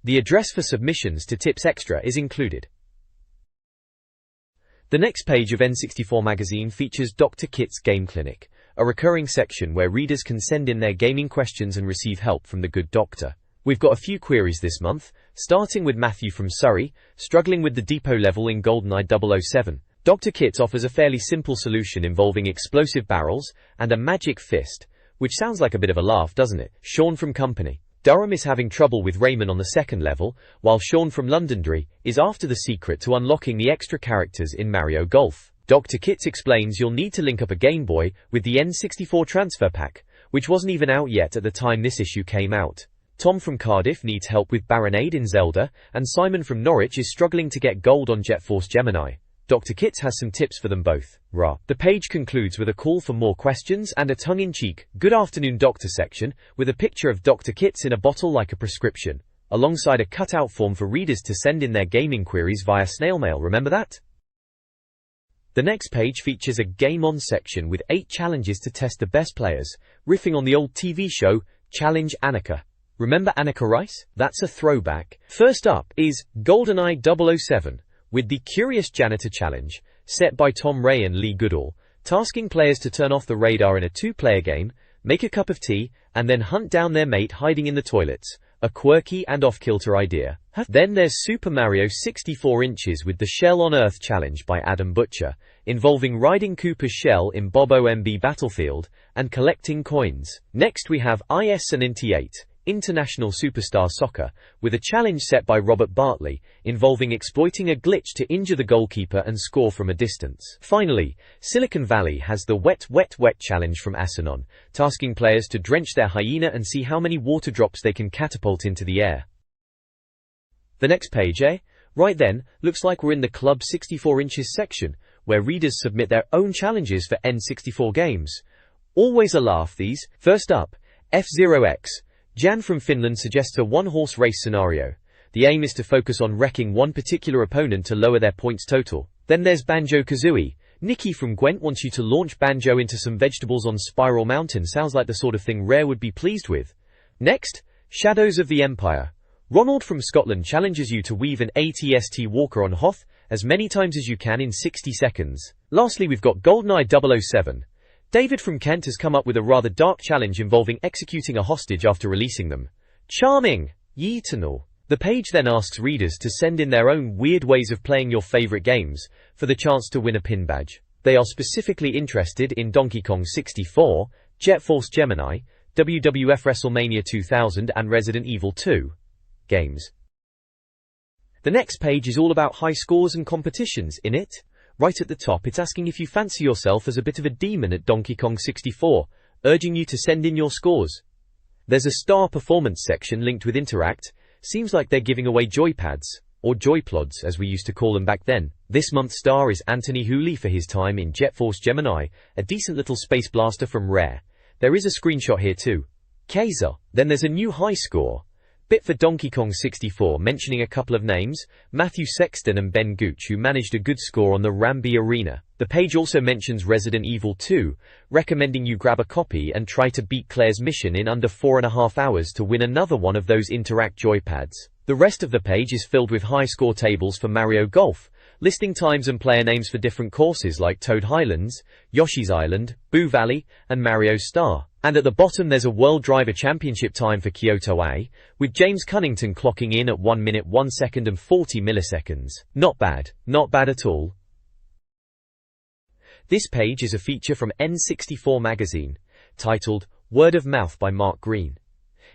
The address for submissions to Tips Extra is included. The next page of N64 Magazine features Dr. Kit's Game Clinic, a recurring section where readers can send in their gaming questions and receive help from the good doctor. We've got a few queries this month, starting with Matthew from Surrey, struggling with the depot level in GoldenEye 007. Dr. Kit offers a fairly simple solution involving explosive barrels and a magic fist, which sounds like a bit of a laugh, doesn't it? Sean from Company. Durham is having trouble with Raymond on the second level, while Sean from Londonderry is after the secret to unlocking the extra characters in Mario Golf. Dr. Kit explains you'll need to link up a Game Boy with the N64 transfer pack, which wasn't even out yet at the time this issue came out. Tom from Cardiff needs help with Baronade in Zelda, and Simon from Norwich is struggling to get gold on Jet Force Gemini. Dr. Kits has some tips for them both. The page concludes with a call for more questions and a tongue-in-cheek, "Good afternoon doctor" section, with a picture of Dr. Kits in a bottle like a prescription, alongside a cutout form for readers to send in their gaming queries via snail mail, remember that? The next page features a Game On section with 8 challenges to test the best players, riffing on the old TV show, Challenge Annika. Remember Annika Rice? That's a throwback. First up is GoldenEye 007, with the Curious Janitor Challenge, set by Tom Ray and Lee Goodall, tasking players to turn off the radar in a 2-player game, make a cup of tea, and then hunt down their mate hiding in the toilets. A quirky and off-kilter idea. Then there's Super Mario 64 inches with the Shell on Earth challenge by Adam Butcher, involving riding Koopa's shell in Bob OMB Battlefield and collecting coins. Next we have IS-98, International Superstar Soccer, with a challenge set by Robert Bartley, involving exploiting a glitch to injure the goalkeeper and score from a distance. Finally, Silicon Valley has the Wet Wet Wet challenge from Asanon, tasking players to drench their hyena and see how many water drops they can catapult into the air. The next page, Right then, looks like we're in the Club 64 inches section, where readers submit their own challenges for N64 games. Always a laugh these. First up, F0X. Jan from Finland suggests a one-horse race scenario. The aim is to focus on wrecking one particular opponent to lower their points total. Then there's Banjo-Kazooie. Nikki from Gwent wants you to launch Banjo into some vegetables on Spiral Mountain. Sounds like the sort of thing Rare would be pleased with. Next, Shadows of the Empire. Ronald from Scotland challenges you to weave an ATST Walker on Hoth as many times as you can in 60 seconds. Lastly, we've got GoldenEye 007. David from Kent has come up with a rather dark challenge involving executing a hostage after releasing them. Charming! Yeetanal. The page then asks readers to send in their own weird ways of playing your favorite games for the chance to win a pin badge. They are specifically interested in Donkey Kong 64, Jet Force Gemini, WWF WrestleMania 2000 and Resident Evil 2 games. The next page is all about high scores and competitions. In it, right at the top, it's asking if you fancy yourself as a bit of a demon at Donkey Kong 64, urging you to send in your scores. There's a star performance section linked with Interact. Seems like they're giving away joypads, or joyplods as we used to call them back then. This month's star is Anthony Hooley for his time in Jet Force Gemini, a decent little space blaster from Rare. There is a screenshot here too. Kaiser. Then there's a new high score bit for Donkey Kong 64, mentioning a couple of names, Matthew Sexton and Ben Gooch, who managed a good score on the Rambi Arena. The page also mentions Resident Evil 2, recommending you grab a copy and try to beat Claire's mission in under 4.5 hours to win another one of those Interact joypads. The rest of the page is filled with high score tables for Mario Golf, listing times and player names for different courses like Toad Highlands, Yoshi's Island, Boo Valley, and Mario Star. And at the bottom there's a World Driver Championship time for Kyoto A, with James Cunnington clocking in at 1 minute 1 second and 40 milliseconds. Not bad. Not bad at all. This page is a feature from N64 Magazine, titled Word of Mouth by Mark Green.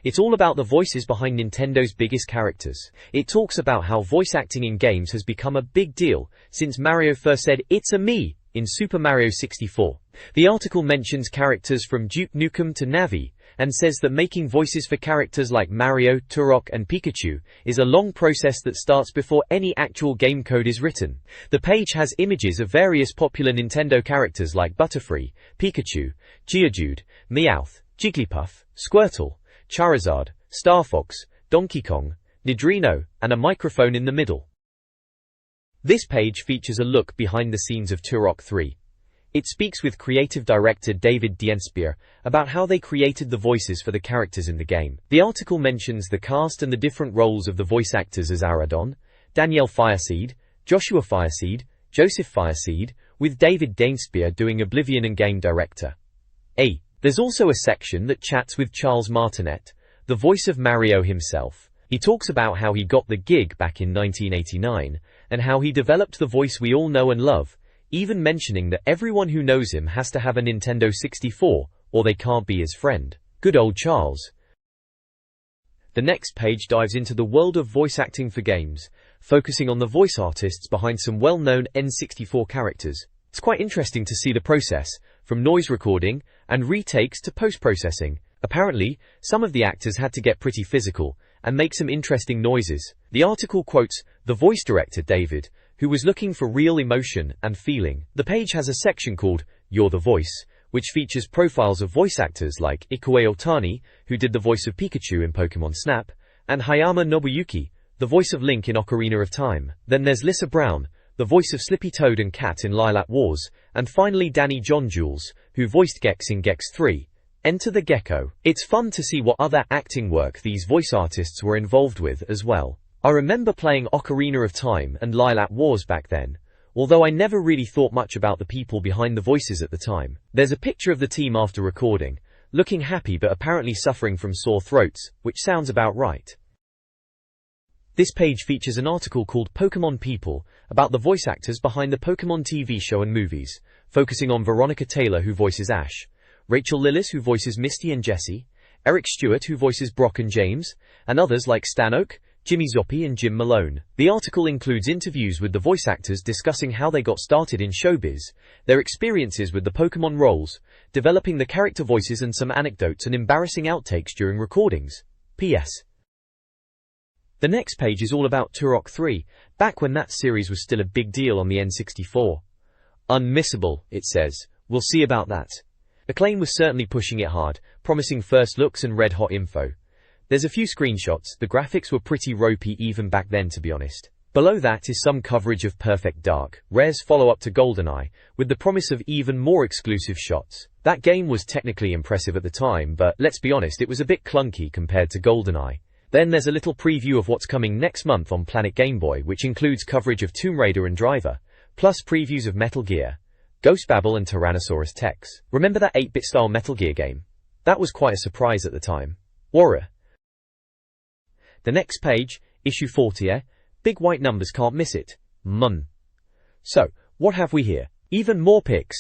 It's all about the voices behind Nintendo's biggest characters. It talks about how voice acting in games has become a big deal since Mario first said, "It's a me," in Super Mario 64. The article mentions characters from Duke Nukem to Navi, and says that making voices for characters like Mario, Turok, and Pikachu is a long process that starts before any actual game code is written. The page has images of various popular Nintendo characters like Butterfree, Pikachu, Geodude, Meowth, Jigglypuff, Squirtle, Charizard, Star Fox, Donkey Kong, Nidrino, and a microphone in the middle. This page features a look behind the scenes of Turok 3. It speaks with creative director David Dienspier about how they created the voices for the characters in the game. The article mentions the cast and the different roles of the voice actors as Aradon, Danielle Fireseed, Joshua Fireseed, Joseph Fireseed, with David Dienspier doing Oblivion and game director. There's also a section that chats with Charles Martinet, the voice of Mario himself. He talks about how he got the gig back in 1989, and how he developed the voice we all know and love, even mentioning that everyone who knows him has to have a Nintendo 64, or they can't be his friend. Good old Charles. The next page dives into the world of voice acting for games, focusing on the voice artists behind some well-known N64 characters. It's quite interesting to see the process, from noise recording and retakes to post-processing. Apparently, some of the actors had to get pretty physical and make some interesting noises. The article quotes the voice director David, who was looking for real emotion and feeling. The page has a section called You're the Voice, which features profiles of voice actors like Ikue Otani, who did the voice of Pikachu in Pokemon Snap, and Hayama Nobuyuki, the voice of Link in Ocarina of Time. Then there's Lissa Brown, the voice of Slippy Toad and Cat in Lilac Wars, and finally Danny John Jules, who voiced Gex in Gex 3. Enter the Gecko. It's fun to see what other acting work these voice artists were involved with as well. I remember playing Ocarina of Time and Lilac Wars back then, although I never really thought much about the people behind the voices at the time. There's a picture of the team after recording, looking happy but apparently suffering from sore throats, which sounds about right. This page features an article called Pokemon People, about the voice actors behind the Pokemon TV show and movies, focusing on Veronica Taylor who voices Ash, Rachel Lillis who voices Misty and Jessie, Eric Stewart who voices Brock and James, and others like Stan Oak, Jimmy Zoppi and Jim Malone. The article includes interviews with the voice actors discussing how they got started in showbiz, their experiences with the Pokemon roles, developing the character voices and some anecdotes and embarrassing outtakes during recordings. P.S. The next page is all about Turok 3, back when that series was still a big deal on the N64. Unmissable, it says. We'll see about that. Acclaim was certainly pushing it hard, promising first looks and red-hot info. There's a few screenshots. The graphics were pretty ropey even back then, to be honest. Below that is some coverage of Perfect Dark, Rare's follow-up to GoldenEye, with the promise of even more exclusive shots. That game was technically impressive at the time, but let's be honest, it was a bit clunky compared to GoldenEye. Then there's a little preview of what's coming next month on Planet Game Boy, which includes coverage of Tomb Raider and Driver, plus previews of Metal Gear, Ghost Babel and Tyrannosaurus Tex. Remember that 8-bit style Metal Gear game? That was quite a surprise at the time. Warrior. The next page, issue 40, big white numbers, can't miss it. So, what have we here? Even more picks.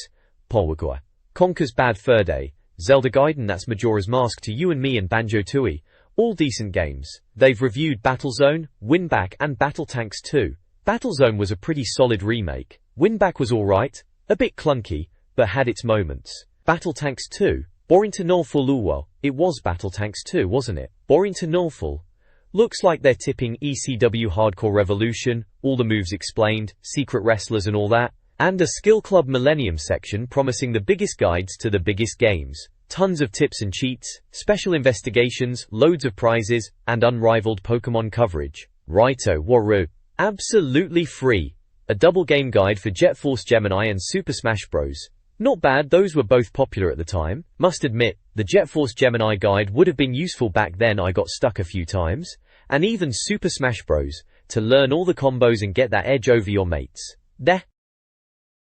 Polwagua, Conker's Bad Fur Day, Zelda Gaiden, that's Majora's Mask to You and Me, and Banjo-Tooie. All decent games. They've reviewed Battlezone, Winback and Battle Tanks 2. Battlezone was a pretty solid remake. Winback was alright, a bit clunky, but had its moments. Battle Tanks 2, boring to no full. Well, it was Battle Tanks 2, wasn't it? Boring to no full. Looks like they're tipping ECW Hardcore Revolution, all the moves explained, secret wrestlers and all that, and a Skill Club Millennium section promising the biggest guides to the biggest games. Tons of tips and cheats, special investigations, loads of prizes, and unrivaled Pokemon coverage. Righto, Waru. Absolutely free. A double game guide for Jet Force Gemini and Super Smash Bros. Not bad, those were both popular at the time. Must admit, the Jet Force Gemini guide would have been useful back then. I got stuck a few times. And even Super Smash Bros. To learn all the combos and get that edge over your mates. Deh.